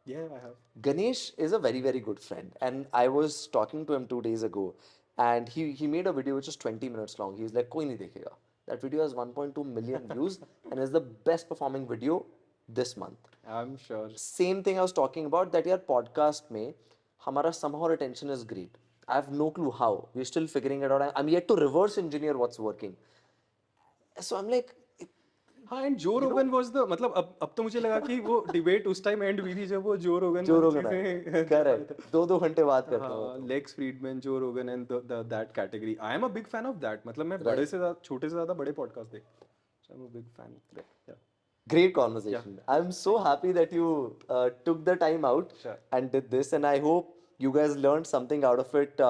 yeah, I have. Ganesh is a very, very good friend, and I was talking to him 2 days ago, and he made a video which is 20 minutes long. He's like, कोई नहीं देखेगा. That video has 1.2 million views and is the best performing video this month. I'm sure. Same thing I was talking about, that your podcast में हमारा somehow retention is great. I have no clue how. We're still figuring it out. I'm yet to reverse engineer what's working. So I'm like, हाँ, and Joe Rogan was the, मतलब अब तो मुझे लगा कि वो डिबेट उस टाइम एंड हुई थी जब वो Joe Rogan correct, 2 घंटे बात करता हूँ. Lex Fridman, Joe Rogan and that category. I am a big fan of that. मतलब मैं बड़े से ज़्यादा छोटे से ज़्यादा बड़े पॉडकास्ट देखता हूँ. So I'm a big fan. Yeah. Great conversation. I'm so happy that you took the time out and did this, and I hope you guys learned something out of it.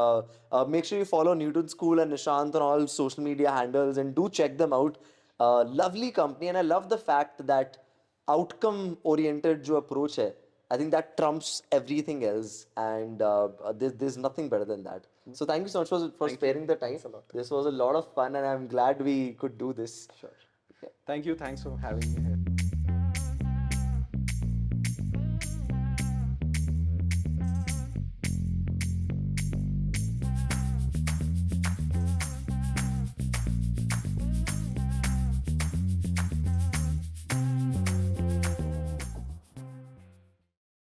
Make sure you follow Newton School and Nishant on all social media handles, and do check them out. Lovely company, and I love the fact that outcome oriented जो approach है, I think that trumps everything else, and there's nothing better than that. So thank you so much for sparing the time. This was a lot of fun, and I'm glad we could do this. Sure. Thank you. Thanks for having me here.